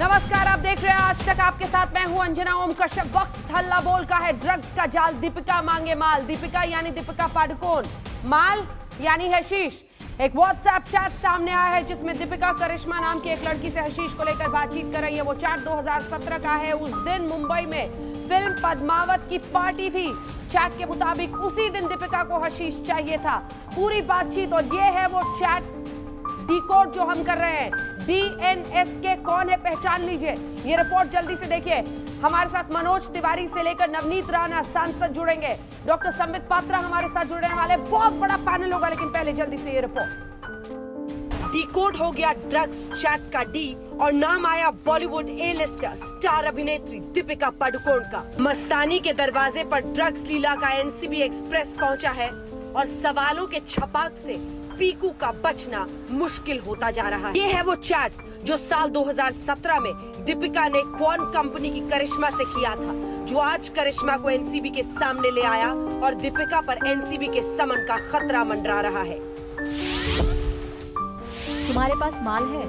नमस्कार, आप देख रहे हैं आज तक। आपके साथ मैं हूं अंजना ओम कश्यप। वक्त हल्ला बोल का है। ड्रग्स का जाल, दीपिका मांगे माल। दीपिका यानी दीपिका पादुकोण, माल यानी हशीश। एक व्हाट्सएप चैट सामने आया है जिसमें दीपिका करिश्मा नाम की एक लड़की से हशीश को लेकर बातचीत कर रही है। वो चैट 2017 का है। उस दिन मुंबई में फिल्म पद्मावत की पार्टी थी। चैट के मुताबिक उसी दिन दीपिका को हशीश चाहिए था। पूरी बातचीत, और ये है वो चैट डिकोड जो हम कर रहे हैं। DNSK कौन है, पहचान लीजिए। ये रिपोर्ट जल्दी से देखिए। हमारे साथ मनोज तिवारी से लेकर नवनीत राणा सांसद जुड़ेंगे। डॉक्टर संबित पात्रा हमारे साथ जुड़ने वाले। बहुत बड़ा पैनल होगा, लेकिन पहले जल्दी से ये रिपोर्ट। डिकोड हो गया ड्रग्स चैट का डी, और नाम आया बॉलीवुड ए लिस्टर स्टार अभिनेत्री दीपिका पादुकोण का। मस्तानी के दरवाजे पर ड्रग्स लीला का NCB एक्सप्रेस पहुंचा है, और सवालों के छपाक से पीकू का बचना मुश्किल होता जा रहा है। ये है वो चैट जो साल 2017 में दीपिका ने क्वान कंपनी की करिश्मा से किया था, जो आज करिश्मा को NCB के सामने ले आया और दीपिका पर NCB के समन का खतरा मंडरा रहा है। तुम्हारे पास माल है?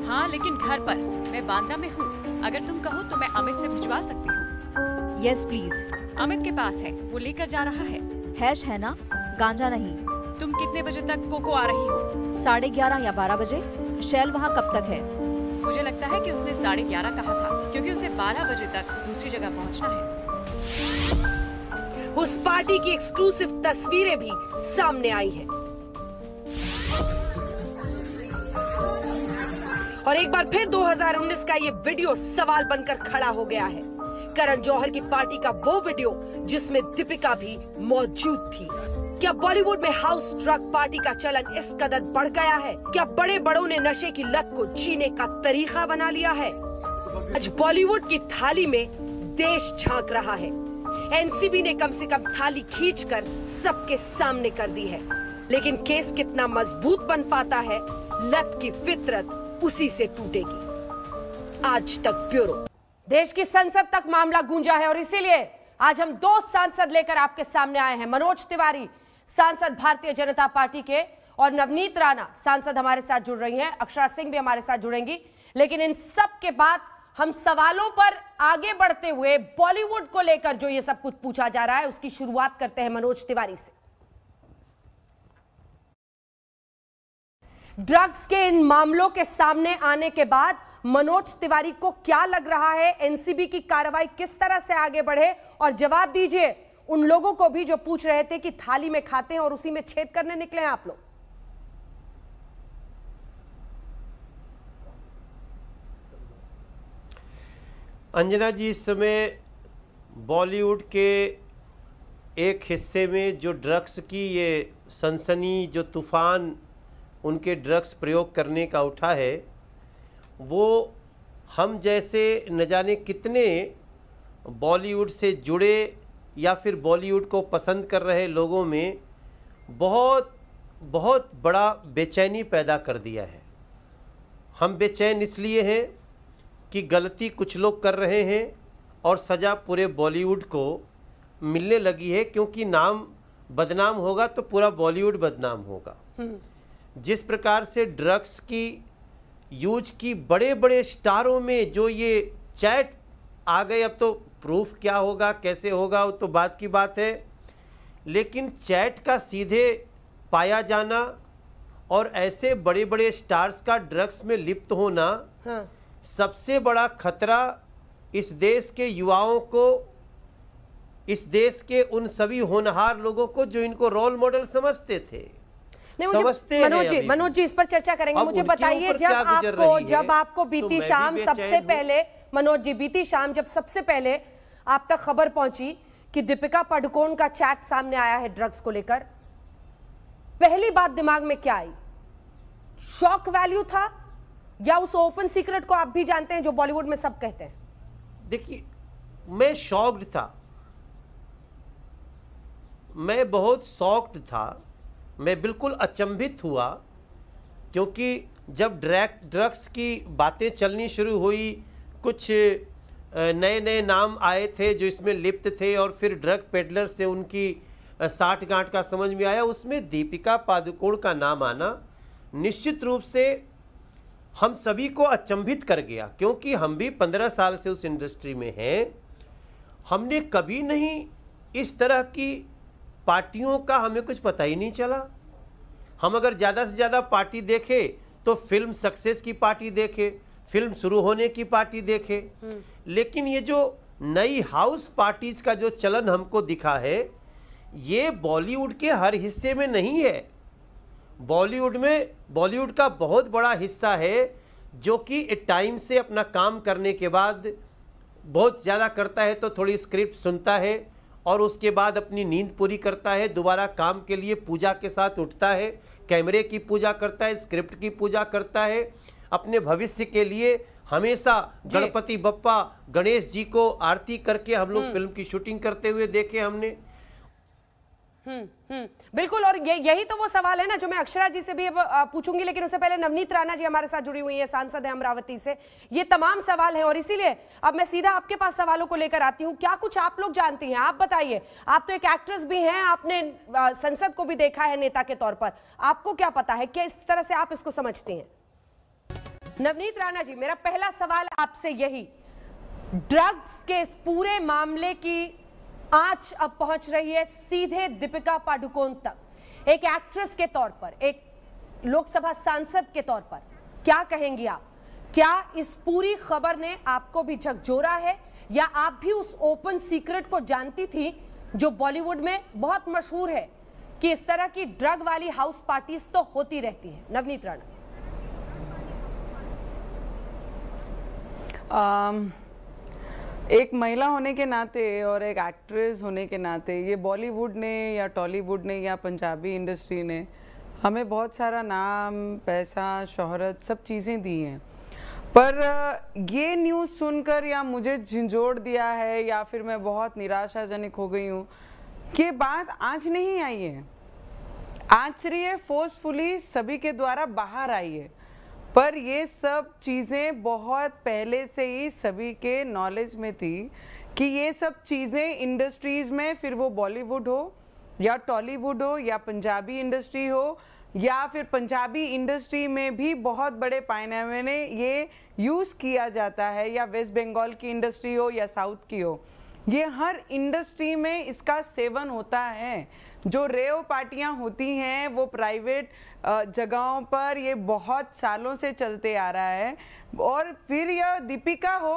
हाँ, लेकिन घर पर। मैं बांद्रा में हूँ। अगर तुम कहो तो मैं अमित से भिजवा सकती हूँ। Yes please. अमित के पास है, वो लेकर जा रहा है। हैश है ना, गांजा नहीं। तुम कितने बजे तक कोको आ रही हो? 11:30 या 12 बजे। शैल वहाँ कब तक है? मुझे लगता है कि उसने 11:30 कहा था, क्योंकि उसे 12 बजे तक दूसरी जगह पहुँचना है। उस पार्टी की एक्सक्लूसिव तस्वीरें भी सामने आई है। और एक बार फिर 2019 का ये वीडियो सवाल बनकर खड़ा हो गया है। करण जौहर की पार्टी का वो वीडियो जिसमें दीपिका भी मौजूद थी। क्या बॉलीवुड में हाउस ड्रग पार्टी का चलन इस कदर बढ़ गया है? क्या बड़े बड़ों ने नशे की लत को जीने का तरीका बना लिया है? आज बॉलीवुड की थाली में देश झांक रहा है। NCB ने कम से कम थाली खींचकर सबके सामने कर दी है, लेकिन केस कितना मजबूत बन पाता है, लत की फितरत उसी से टूटेगी। आज तक ब्यूरो। देश की संसद तक मामला गूंजा है, और इसीलिए आज हम दो सांसद लेकर आपके सामने आए हैं। मनोज तिवारी, सांसद भारतीय जनता पार्टी के, और नवनीत राणा सांसद हमारे साथ जुड़ रही हैं। अक्षरा सिंह भी हमारे साथ जुड़ेंगी। लेकिन इन सब के बाद हम सवालों पर आगे बढ़ते हुए बॉलीवुड को लेकर जो ये सब कुछ पूछा जा रहा है, उसकी शुरुआत करते हैं मनोज तिवारी से। ड्रग्स के इन मामलों के सामने आने के बाद मनोज तिवारी को क्या लग रहा है? NCB की कार्रवाई किस तरह से आगे बढ़े? और जवाब दीजिए उन लोगों को भी जो पूछ रहे थे कि थाली में खाते हैं और उसी में छेद करने निकले हैं आप लोग। अंजना जी, इस समय बॉलीवुड के एक हिस्से में जो ड्रग्स की ये सनसनी, जो तूफान उनके ड्रग्स प्रयोग करने का उठा है, वो हम जैसे न जाने कितने बॉलीवुड से जुड़े या फिर बॉलीवुड को पसंद कर रहे लोगों में बहुत बहुत बड़ा बेचैनी पैदा कर दिया है। हम बेचैन इसलिए हैं कि गलती कुछ लोग कर रहे हैं और सज़ा पूरे बॉलीवुड को मिलने लगी है, क्योंकि नाम बदनाम होगा तो पूरा बॉलीवुड बदनाम होगा। जिस प्रकार से ड्रग्स की यूज की बड़े बड़े स्टारों में जो ये चैट आ गए, अब तो प्रूफ क्या होगा, कैसे होगा, वो तो बात की बात है, लेकिन चैट का सीधे पाया जाना और ऐसे बड़े बड़े स्टार्स का ड्रग्स में लिप्त होना, हाँ। सबसे बड़ा खतरा इस देश के युवाओं को, इस देश के उन सभी होनहार लोगों को जो इनको रोल मॉडल समझते थे। मनोज जी इस पर चर्चा करेंगे। मुझे बताइए, जब आपको बीती शाम सबसे पहले, मनोज जी, बीती शाम जब सबसे पहले आप तक खबर पहुंची कि दीपिका पादुकोण का चैट सामने आया है ड्रग्स को लेकर, पहली बात दिमाग में क्या आई? शॉक वैल्यू था, या उस ओपन सीक्रेट को आप भी जानते हैं जो बॉलीवुड में सब कहते हैं? देखिए, मैं शॉक्ड था, मैं बहुत शॉक्ड था, मैं बिल्कुल अचंभित हुआ, क्योंकि जब ड्रग्स की बातें चलनी शुरू हुई, कुछ नए नए नाम आए थे जो इसमें लिप्त थे, और फिर ड्रग पेडलर से उनकी साठ गांठ का समझ में आया, उसमें दीपिका पादुकोण का नाम आना निश्चित रूप से हम सभी को अचंभित कर गया, क्योंकि हम भी 15 साल से उस इंडस्ट्री में हैं। हमने कभी नहीं इस तरह की पार्टियों का हमें कुछ पता ही नहीं चला। हम अगर ज़्यादा से ज़्यादा पार्टी देखें तो फिल्म सक्सेस की पार्टी देखें, फिल्म शुरू होने की पार्टी देखें, लेकिन ये जो नई हाउस पार्टीज का जो चलन हमको दिखा है, ये बॉलीवुड के हर हिस्से में नहीं है। बॉलीवुड का बहुत बड़ा हिस्सा है जो कि एक टाइम से अपना काम करने के बाद बहुत ज़्यादा करता है तो थोड़ी स्क्रिप्ट सुनता है और उसके बाद अपनी नींद पूरी करता है, दोबारा काम के लिए पूजा के साथ उठता है, कैमरे की पूजा करता है, स्क्रिप्ट की पूजा करता है, अपने भविष्य के लिए हमेशा गणपति बप्पा गणेश जी को आरती करके हम लोग फिल्म की शूटिंग करते हुए देखे हमने। बिल्कुल। और यही तो वो सवाल है ना जो मैं अक्षरा जी से भी अब पूछूंगी, लेकिन उससे पहले नवनीत राणा जी हमारे साथ जुड़ी हुई है, सांसद है अमरावती से। ये तमाम सवाल हैं और इसीलिए अब मैं सीधा आपके पास सवालों को लेकर आती हूँ। क्या कुछ आप लोग जानती हैं, आप बताइए। आप तो एक एक्ट्रेस भी हैं, आपने संसद को भी देखा है नेता के तौर पर, आपको क्या पता है, किस तरह से आप इसको समझती हैं? नवनीत राणा जी, मेरा पहला सवाल आपसे यही, ड्रग्स के इस पूरे मामले की आंच अब पहुंच रही है सीधे दीपिका पादुकोण तक। एक एक्ट्रेस के तौर पर, एक लोकसभा सांसद के तौर पर क्या कहेंगी आप? क्या इस पूरी खबर ने आपको भी झकझोरा है, या आप भी उस ओपन सीक्रेट को जानती थी जो बॉलीवुड में बहुत मशहूर है कि इस तरह की ड्रग वाली हाउस पार्टीज तो होती रहती है? नवनीत राणा। एक महिला होने के नाते और एक एक्ट्रेस होने के नाते ये बॉलीवुड ने या टॉलीवुड ने या पंजाबी इंडस्ट्री ने हमें बहुत सारा नाम, पैसा, शोहरत, सब चीज़ें दी हैं। पर ये न्यूज़ सुनकर या मुझे झंझोड़ दिया है या फिर मैं बहुत निराशाजनक हो गई हूँ कि बात आज नहीं आई है, आज से ये फोर्सफुली सभी के द्वारा बाहर आई है। पर ये सब चीज़ें बहुत पहले से ही सभी के नॉलेज में थी कि ये सब चीज़ें इंडस्ट्रीज़ में, फिर वो बॉलीवुड हो या टॉलीवुड हो या पंजाबी इंडस्ट्री हो या फिर पंजाबी इंडस्ट्री में भी बहुत बड़े पैमाने में ये यूज़ किया जाता है, या वेस्ट बंगाल की इंडस्ट्री हो या साउथ की हो, ये हर इंडस्ट्री में इसका सेवन होता है। जो रेव पार्टियां होती हैं वो प्राइवेट जगहों पर ये बहुत सालों से चलते आ रहा है। और फिर यह दीपिका हो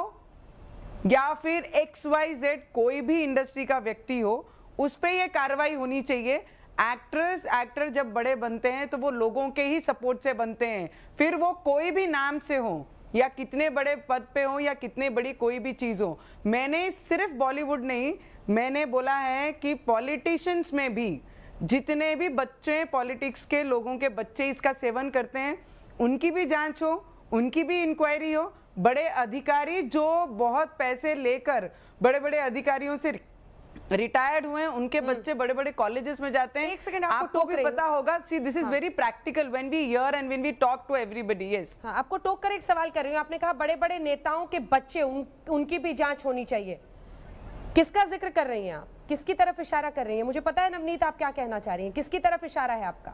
या फिर XYZ कोई भी इंडस्ट्री का व्यक्ति हो, उस पर यह कार्रवाई होनी चाहिए। एक्टर जब बड़े बनते हैं तो वो लोगों के ही सपोर्ट से बनते हैं, फिर वो कोई भी नाम से हो या कितने बड़े पद पे हो या कितने बड़ी कोई भी चीज़ हो। मैंने सिर्फ बॉलीवुड नहीं, मैंने बोला है कि पॉलिटिशियंस में भी जितने भी बच्चे, पॉलिटिक्स के लोगों के बच्चे इसका सेवन करते हैं, उनकी भी जांच हो, उनकी भी इंक्वायरी हो। बड़े अधिकारी जो बहुत पैसे लेकर बड़े बड़े अधिकारियों से रिटायर्ड हुए हैं, उनके बच्चे बड़े बड़े कॉलेजेस में जाते हैं। एक सेकंड, आपको भी पता होगा। See this is very practical when we hear and when we talk to everybody. Yes, आपको टोक कर एक सवाल कर रही हूँ। आपने कहा बड़े बड़े नेताओं के बच्चे, उनकी भी जांच होनी चाहिए। किसका जिक्र कर रही हैं आप? किसकी तरफ इशारा कर रही हैं? मुझे पता है नवनीत आप क्या कहना चाह रही हैं, किसकी तरफ इशारा है आपका?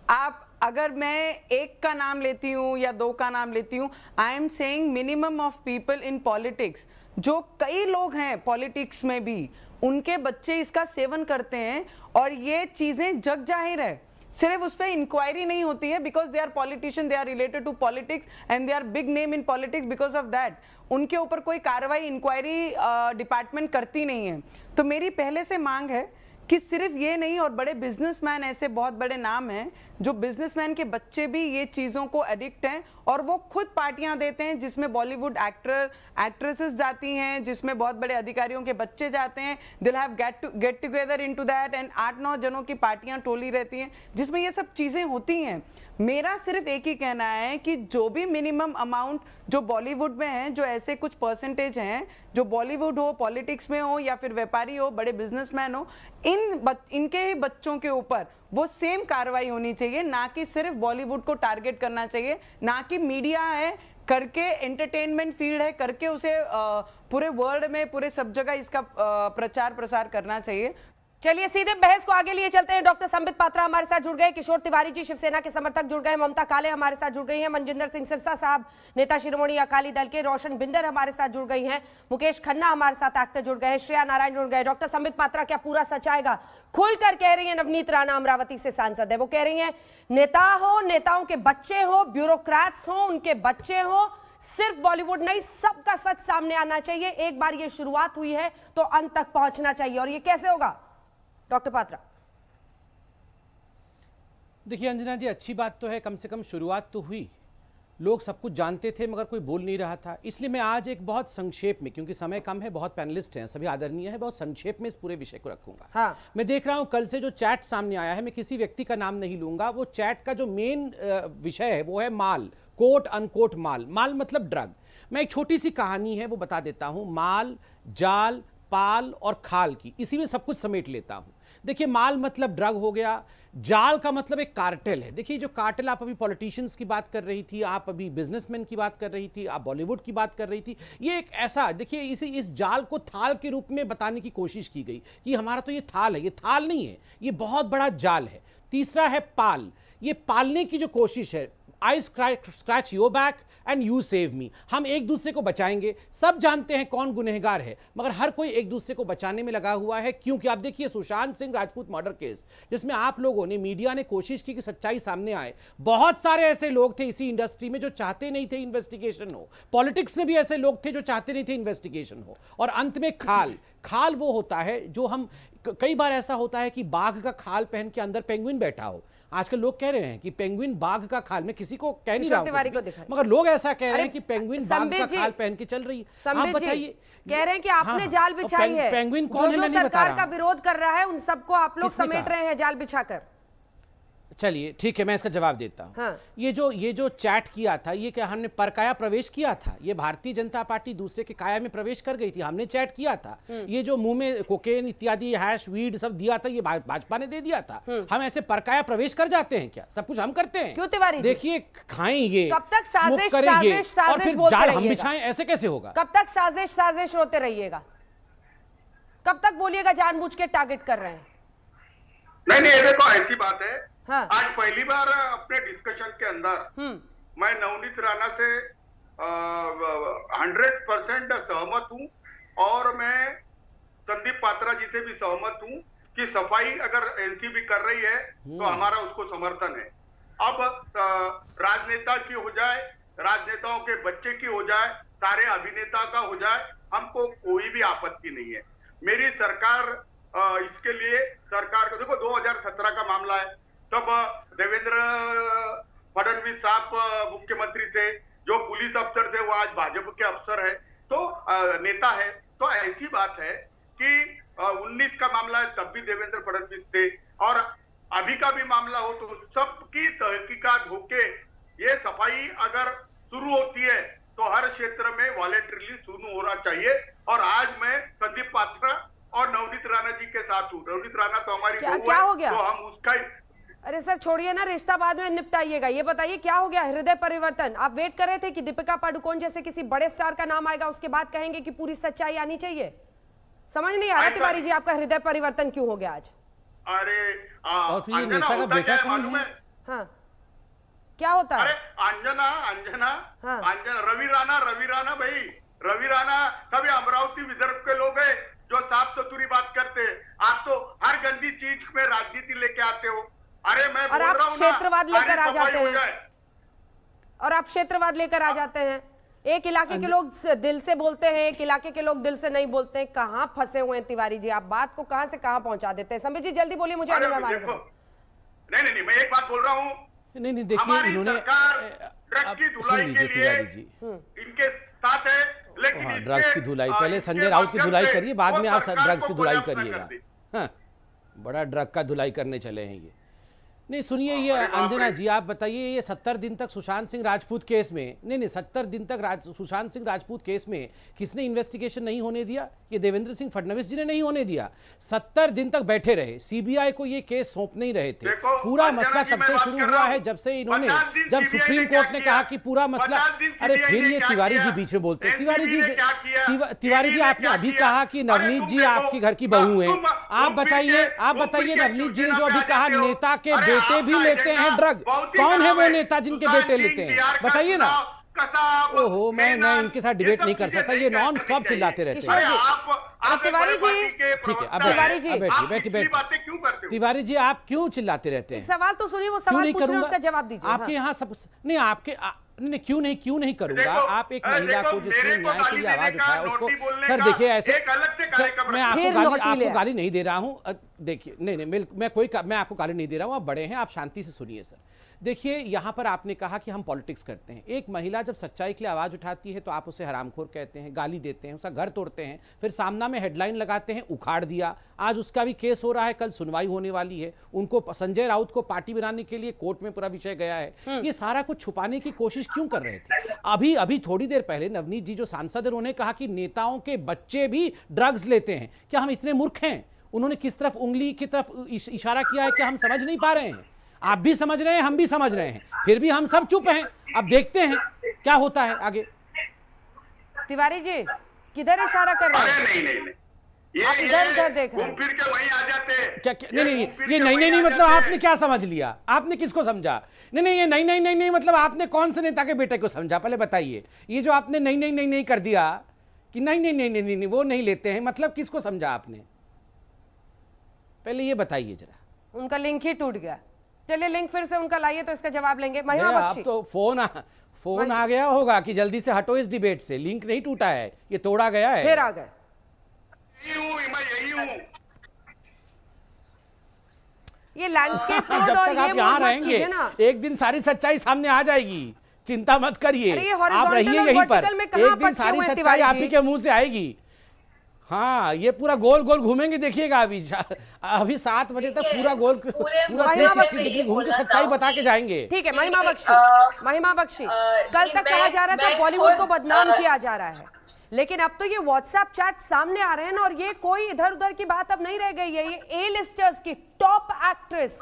आप अगर मैं एक का नाम लेती हूँ या दो का नाम लेती हूँ, I am saying minimum of people in politics, जो कई लोग हैं पॉलिटिक्स में भी, उनके बच्चे इसका सेवन करते हैं और ये चीजें जग जाहिर है। सिर्फ उस पर इंक्वायरी नहीं होती है because they are politician, they are related to politics and they are big name in politics, because of that उनके ऊपर कोई कार्रवाई, इंक्वायरी डिपार्टमेंट करती नहीं है। तो मेरी पहले से मांग है कि सिर्फ ये नहीं, और बड़े बिजनेसमैन, ऐसे बहुत बड़े नाम हैं जो बिजनेसमैन के बच्चे भी ये चीज़ों को एडिक्ट हैं और वो खुद पार्टियां देते हैं जिसमें बॉलीवुड एक्ट्रेसेस जाती हैं, जिसमें बहुत बड़े अधिकारियों के बच्चे जाते हैं। दिल have get together into that and 8-9 जनों की पार्टियां टोली रहती हैं जिसमें ये सब चीज़ें होती हैं। मेरा सिर्फ एक ही कहना है कि जो भी मिनिमम अमाउंट जो बॉलीवुड में है, जो ऐसे कुछ परसेंटेज हैं जो बॉलीवुड हो, पॉलिटिक्स में हो या फिर व्यापारी हो, बड़े बिजनेसमैन हो, इनके ही बच्चों के ऊपर वो सेम कार्रवाई होनी चाहिए, ना कि सिर्फ बॉलीवुड को टारगेट करना चाहिए, ना कि मीडिया है करके, एंटरटेनमेंट फील्ड है करके उसे पूरे वर्ल्ड में, पूरे सब जगह इसका प्रचार प्रसार करना चाहिए। चलिए सीधे बहस को आगे लिए चलते हैं। डॉक्टर संबित पात्रा हमारे साथ जुड़ गए, किशोर तिवारी जी शिवसेना के समर्थक जुड़ गए, ममता काले हमारे साथ जुड़ गई हैं, मनजिंदर सिंह सिरसा साहब नेता शिरोमणि अकाली दल के, रोशन बिंदर हमारे साथ जुड़ गई हैं, मुकेश खन्ना हमारे साथ एक्टर जुड़ गए हैं, श्रेया नारायण जुड़ गए। डॉक्टर संबित पात्रा क्या पूरा सच आएगा? खुलकर कह रही है नवनीत राणा, अमरावती से सांसद है, वो कह रही है नेता हो, नेताओं के बच्चे हो, ब्यूरोक्रेट्स हो, उनके बच्चे हो, सिर्फ बॉलीवुड नहीं सबका सच सामने आना चाहिए। एक बार ये शुरुआत हुई है तो अंत तक पहुंचना चाहिए। और ये कैसे होगा डॉक्टर पात्रा? देखिए अंजना जी, अच्छी बात तो है, कम से कम शुरुआत तो हुई। लोग सब कुछ जानते थे मगर कोई बोल नहीं रहा था। इसलिए मैं आज एक बहुत संक्षेप में, क्योंकि समय कम है, बहुत पैनलिस्ट हैं, सभी आदरणीय है, बहुत संक्षेप में इस पूरे विषय को रखूंगा। हाँ। मैं देख रहा हूं कल से जो चैट सामने आया है, मैं किसी व्यक्ति का नाम नहीं लूंगा, वो चैट का जो मेन विषय है वो है माल, कोट अनकोट माल। माल मतलब ड्रग। मैं एक छोटी सी कहानी है वो बता देता हूं। माल, जाल, पाल और खाल की, इसी में सब कुछ समेट लेता हूं। देखिए, माल मतलब ड्रग हो गया, जाल का मतलब एक कार्टेल है। देखिए, जो कार्टेल, आप अभी पॉलिटिशियंस की बात कर रही थी, आप अभी बिजनेसमैन की बात कर रही थी, आप बॉलीवुड की बात कर रही थी, ये एक ऐसा, देखिए इस जाल को थाल के रूप में बताने की कोशिश की गई कि हमारा तो ये थाल है, ये थाल नहीं है, ये बहुत बड़ा जाल है। तीसरा है पाल, ये पालने की जो कोशिश है, आई scratch your back and you save me, हम एक दूसरे को बचाएंगे। सब जानते हैं कौन गुनहगार है, मगर हर कोई एक दूसरे को बचाने में लगा हुआ है। क्योंकि आप देखिए सुशांत सिंह राजपूत मर्डर केस, जिसमें आप लोगों ने, मीडिया ने कोशिश की कि सच्चाई सामने आए। बहुत सारे ऐसे लोग थे इसी इंडस्ट्री में जो चाहते नहीं थे इन्वेस्टिगेशन हो, पॉलिटिक्स में भी ऐसे लोग थे जो चाहते नहीं थे इन्वेस्टिगेशन हो। और अंत में खाल वो होता है जो हम, कई बार ऐसा होता है कि बाघ का खाल पहन के अंदर पेंगुइन बैठा हो। आजकल लोग कह रहे हैं कि पेंगुइन बाघ का खाल, मैं किसी को कह नहीं रहा हूं, मगर लोग ऐसा कह रहे हैं कि पेंगुइन बाघ का खाल पहन के चल रही है। आप बताइए, कह रहे हैं कि आपने जाल बिछाई है, पेंगुइन कौन है? मैं नहीं बता रहा। सरकार का विरोध कर रहा है उन सबको आप लोग समेट रहे हैं जाल बिछाकर। चलिए ठीक है, मैं इसका जवाब देता हूं। हाँ। ये जो चैट किया था, ये क्या हमने परकाया प्रवेश किया था? ये भारतीय जनता पार्टी दूसरे के काया में प्रवेश कर गई थी, हमने चैट किया था। ये जो मुंह में कोकेन इत्यादि हैश वीड सब दिया था, ये भाजपा ने दे दिया था। हम ऐसे परकाया प्रवेश कर जाते हैं क्या? सब कुछ हम करते हैं। क्यों तिवारी? देखिए, खाएंगे, कब तक साजिश करेंगे और फिर बोलते जाल हम रहिएगा? बिछाएं, ऐसे कैसे होगा? कब तक साजिश रोते रहिएगा? कब तक बोलिएगा जानबूझ के टारगेट कर रहे हैं? नहीं, ये देखो ऐसी बात है। हाँ। आज पहली बार अपने डिस्कशन के अंदर मैं नवनीत राणा से 100% सहमत हूं, और मैं संदीप पात्रा जी से भी सहमत हूं कि सफाई अगर एनसीबी कर रही है तो हमारा उसको समर्थन है। अब राजनेता की हो जाए, राजनेताओं के बच्चे की हो जाए, सारे अभिनेता का हो जाए, हमको कोई भी आपत्ति नहीं है। मेरी सरकार इसके लिए, सरकार का देखो 2017 का मामला है, तब देवेंद्र फडणवीस साहब मुख्यमंत्री थे, जो पुलिस अफसर थे वो आज भाजपा के अफसर है, तो नेता है। तो ऐसी बात है कि 19 का मामला है, तब भी देवेंद्र फडणवीस थे, और अभी का भी मामला हो तो सबकी तहकीकात होके ये सफाई अगर शुरू होती है तो हर क्षेत्र में वॉलंटरीली शुरू होना चाहिए। और आज मैं संदीप पात्रा और नवनीत राणा जी के साथ हूँ। नवनीत राणा तो हमारी क्या हो गया? तो हम उसका, अरे सर छोड़िए ना, रिश्ता बाद में निपटाइएगा। ये बताइए क्या हो गया? हृदय परिवर्तन आप वेट कर रहे थे कि दीपिका पादुकोण जैसे किसी बड़े स्टार का नाम आएगा, उसके बाद कहेंगे कि पूरी सच्चाई आनी चाहिए। समझ नहीं आ रहा तिवारी जी, आपका हृदय परिवर्तन क्यों हो गया आज? अरे और फिर ये नेता का बेटा कौन है? हाँ, क्या होता है? अरे अंजना रवि राणा भाई, रवि राणा सभी अमरावती विदर्भ के लोग हैं जो साफ चतुरी बात करते हैं। आप तो हर गंदी चीज में राजनीति लेके आते हो। अरे मैं बोल रहा हूं, क्षेत्रवाद लेकर आ जाते हैं, और आप क्षेत्रवाद लेकर आ जाते हैं। एक इलाके के लोग दिल से बोलते हैं, एक इलाके के लोग दिल से नहीं बोलते हैं। कहाँ फंसे हुए हैं तिवारी जी? आप बात को कहां से कहां पहुंचा देते हैं। संबित जी जल्दी बोलिए, मुझे नहीं, मैं एक बात बोल रहा हूँ। नहीं, देखिए इन्होंने ड्रग की धुलाई के लिए इनके साथ है, लेकिन ड्रग्स की धुलाई पहले संजय राउत की धुलाई करिए, बाद में आप ड्रग्स की धुलाई करिएगा। हाँ, बड़ा ड्रग का धुलाई करने चले हैं ये। नहीं सुनिए, ये अंजना जी आप बताइए, ये 70 दिन तक सुशांत सिंह राजपूत केस में, नहीं 70 दिन तक सुशांत सिंह राजपूत केस में किसने इन्वेस्टिगेशन नहीं होने दिया? ये देवेंद्र सिंह फडणवीस जी ने नहीं होने दिया। 70 दिन तक बैठे रहे, सीबीआई को ये केस सौंप नहीं रहे थे। पूरा मसला तब से शुरू हुआ है जब से इन्होंने, जब सुप्रीम कोर्ट ने कहा कि पूरा मसला, अरे फिर ये तिवारी जी बीच में बोलते हैं। तिवारी जी आपने अभी कहा कि नवनीत जी आपके घर की बहू हैं, आप बताइए नवनीत जी ने जो अभी कहा नेता के बेटे भी लेते हैं ड्रग, कौन है वो नेता जिनके बेटे लेते हैं, बताइए ना। ओहो, मैं इनके साथ डिबेट नहीं कर सकता, ये नॉन स्टॉप चिल्लाते रहते हैं। तिवारी जी ठीक है, अब बैठिए क्यों करते हो? तिवारी जी आप क्यों चिल्लाते रहते हैं? सवाल तो सुनिए, वो सवाल पूछ रहे हैं, उसका जवाब दीजिए। आपके यहाँ सब नहीं, आपके नहीं, क्यों नहीं करूंगा। आप एक महिला को जिसने न्याय के लिए आवाज उठाया उसको, सर देखिए ऐसे, मैं आपको गाली नहीं दे रहा हूं, देखिए नहीं मैं आपको गाली नहीं दे रहा हूं, आप बड़े हैं, आप शांति से सुनिए। सर देखिए, यहां पर आपने कहा कि हम पॉलिटिक्स करते हैं। एक महिला जब सच्चाई के लिए आवाज उठाती है तो आप उसे हरामखोर कहते हैं, गाली देते हैं, उसका घर तोड़ते हैं, फिर सामना में हेडलाइन लगाते हैं उखाड़ दिया। आज उसका भी केस हो रहा है, कल सुनवाई होने वाली है। उनको, संजय राउत को पार्टी बनाने के लिए कोर्ट में पूरा विषय गया है। ये सारा कुछ छुपाने की कोशिश क्यों कर रहे थे? अभी थोड़ी देर पहले नवनीत जी जो सांसद है, उन्होंने कहा कि नेताओं के बच्चे भी ड्रग्स लेते हैं। क्या हम इतने मूर्ख हैं? उन्होंने किस तरफ उंगली की तरफ इशारा किया है कि हम समझ नहीं पा रहे हैं? आप भी समझ रहे हैं, हम भी समझ रहे हैं, फिर भी हम सब चुप हैं। अब देखते हैं क्या होता है आगे। तिवारी जी किधर इशारा कर रहे हैं? नहीं, आप इधर देख रहे हैं, फिर के वहीं आ जाते हैं। क्या नहीं मतलब आपने क्या समझ लिया? आपने किसको समझा? नहीं नहीं मतलब आपने कौन से नेता के बेटे को समझा? पहले बताइए। ये जो आपने नहीं कर दिया कि नहीं वो नहीं लेते हैं, मतलब किसको समझा आपने? पहले ये बताइए जरा। उनका लिंक ही टूट गया। चलिए लिंक फिर से उनका लाइए तो इसका जवाब लेंगे। महिमा बख्शी, अब तो फोन आ गया होगा कि जल्दी से हटो इस डिबेट से। लिंक नहीं टूटा है, ये तोड़ा गया है। फिर आ गए। यही हूं। ये लैंडस्केप जब तक आप यहाँ रहेंगे एक दिन सारी सच्चाई सामने आ जाएगी, चिंता मत करिए, आप रहिए यहीं पर। एक दिन सारी सच्चाई आप ही के मुंह से आएगी। हाँ, ये पूरा गोल घूमेंगे, देखिएगा। अभी 7 बजे तक पूरा 360 डिग्री घूम के सच्चाई बता के जाएंगे। ठीक है महिमा बख्शी, कल तक कहा जा रहा था बॉलीवुड को बदनाम किया जा रहा है, लेकिन अब तो ये व्हाट्सएप चैट सामने आ रहे हैं और ये कोई इधर उधर की बात अब नहीं रह गई है। ये ए लिस्टर्स की टॉप एक्ट्रेस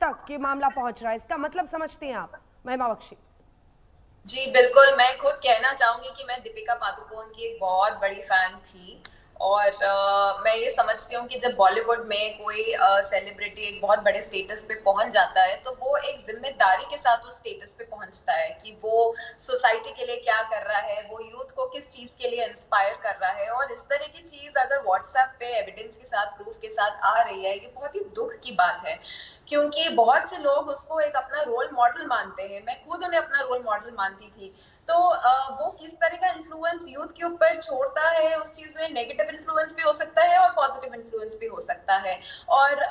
तक ये मामला पहुंच रहा है। इसका मतलब समझती हैं आप महिमा बख्शी? जी बिल्कुल, मैं खुद कहना चाहूंगी कि मैं दीपिका पादुकोण की एक बहुत बड़ी फैन थी और मैं ये समझती हूँ कि जब बॉलीवुड में कोई सेलिब्रिटी एक बहुत बड़े स्टेटस पे पहुंच जाता है तो वो एक जिम्मेदारी के साथ उस स्टेटस पे पहुंचता है कि वो सोसाइटी के लिए क्या कर रहा है, वो यूथ को किस चीज के लिए इंस्पायर कर रहा है। और इस तरह की चीज अगर व्हाट्सएप पे एविडेंस के साथ, प्रूफ के साथ आ रही है, ये बहुत ही दुख की बात है, क्योंकि बहुत से लोग उसको एक अपना रोल मॉडल मानते हैं। मैं खुद उन्हें अपना रोल मॉडल मानती थी। तो वो किस तरह का इन्फ्लुएंस यूथ के ऊपर छोड़ता है, उस चीज में नेगेटिव इन्फ्लुएंस भी हो सकता है और पॉजिटिव इन्फ्लुएंस भी हो सकता है। और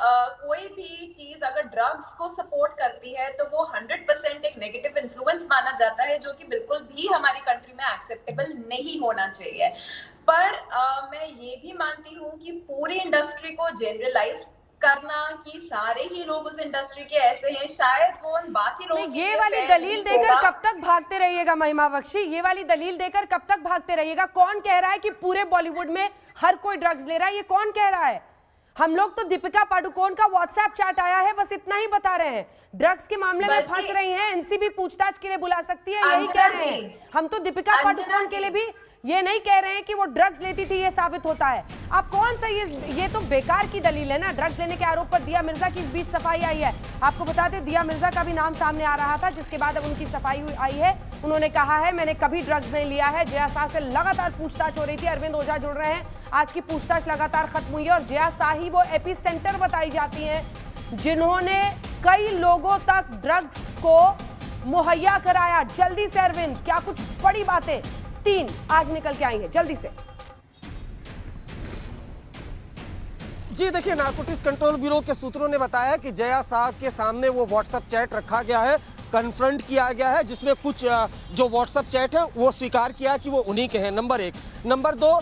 कोई भी चीज अगर ड्रग्स को सपोर्ट करती है तो वो 100% एक नेगेटिव इन्फ्लुएंस माना जाता है, जो कि बिल्कुल भी हमारी कंट्री में एक्सेप्टेबल नहीं होना चाहिए। पर मैं ये भी मानती हूँ कि पूरी इंडस्ट्री को जनरलाइज करना कि सारे ही लोग उस इंडस्ट्री के ऐसे हैं, शायद वो बाकी लोग ये वाली दलील देकर कब तक भागते रहिएगा महिमा बख्शी? ये वाली दलील देकर कब तक भागते रहिएगा? कौन कह रहा है कि पूरे बॉलीवुड में हर कोई ड्रग्स ले रहा है? ये कौन कह रहा है? हम लोग तो दीपिका पादुकोण का व्हाट्सएप चैट आया है, बस इतना ही बता रहे हैं। ड्रग्स के मामले में फंस रही हैं, एनसीबी पूछताछ के लिए बुला सकती है, यही कह रहे हैं हम। तो दीपिका पादुकोण के लिए भी ये नहीं कह रहे हैं कि वो ड्रग्स लेती थी, ये साबित होता है। आप कौन सा ये तो बेकार की दलील है ना। ड्रग्स लेने के आरोप पर दिया मिर्जा की इस बीच सफाई आई है। आपको बता दें, दिया मिर्जा का भी नाम सामने आ रहा था, जिसके बाद अब उनकी सफाई आई है। उन्होंने कहा है मैंने कभी ड्रग्स नहीं लिया है। जया शाह से लगातार पूछताछ हो रही थी। अरविंद ओझा जुड़ रहे हैं। आज की पूछताछ लगातार खत्म हुई है और जया शाह ही वो एपी सेंटर बताई जाती है जिन्होंने कई लोगों तक ड्रग्स को मुहैया कराया। जल्दी से अरविंद, क्या कुछ बड़ी बातें 3 आज निकल के आई हैं? जल्दी से। जी देखिए, नारकोटिक्स कंट्रोल ब्यूरो के सूत्रों ने बताया कि जया शाह के सामने वो व्हाट्सएप चैट रखा गया है, कन्फ्रंट किया गया है, जिसमें कुछ जो व्हाट्सएप चैट है वो स्वीकार किया कि वो उन्हीं के हैं। नंबर 1। नंबर 2,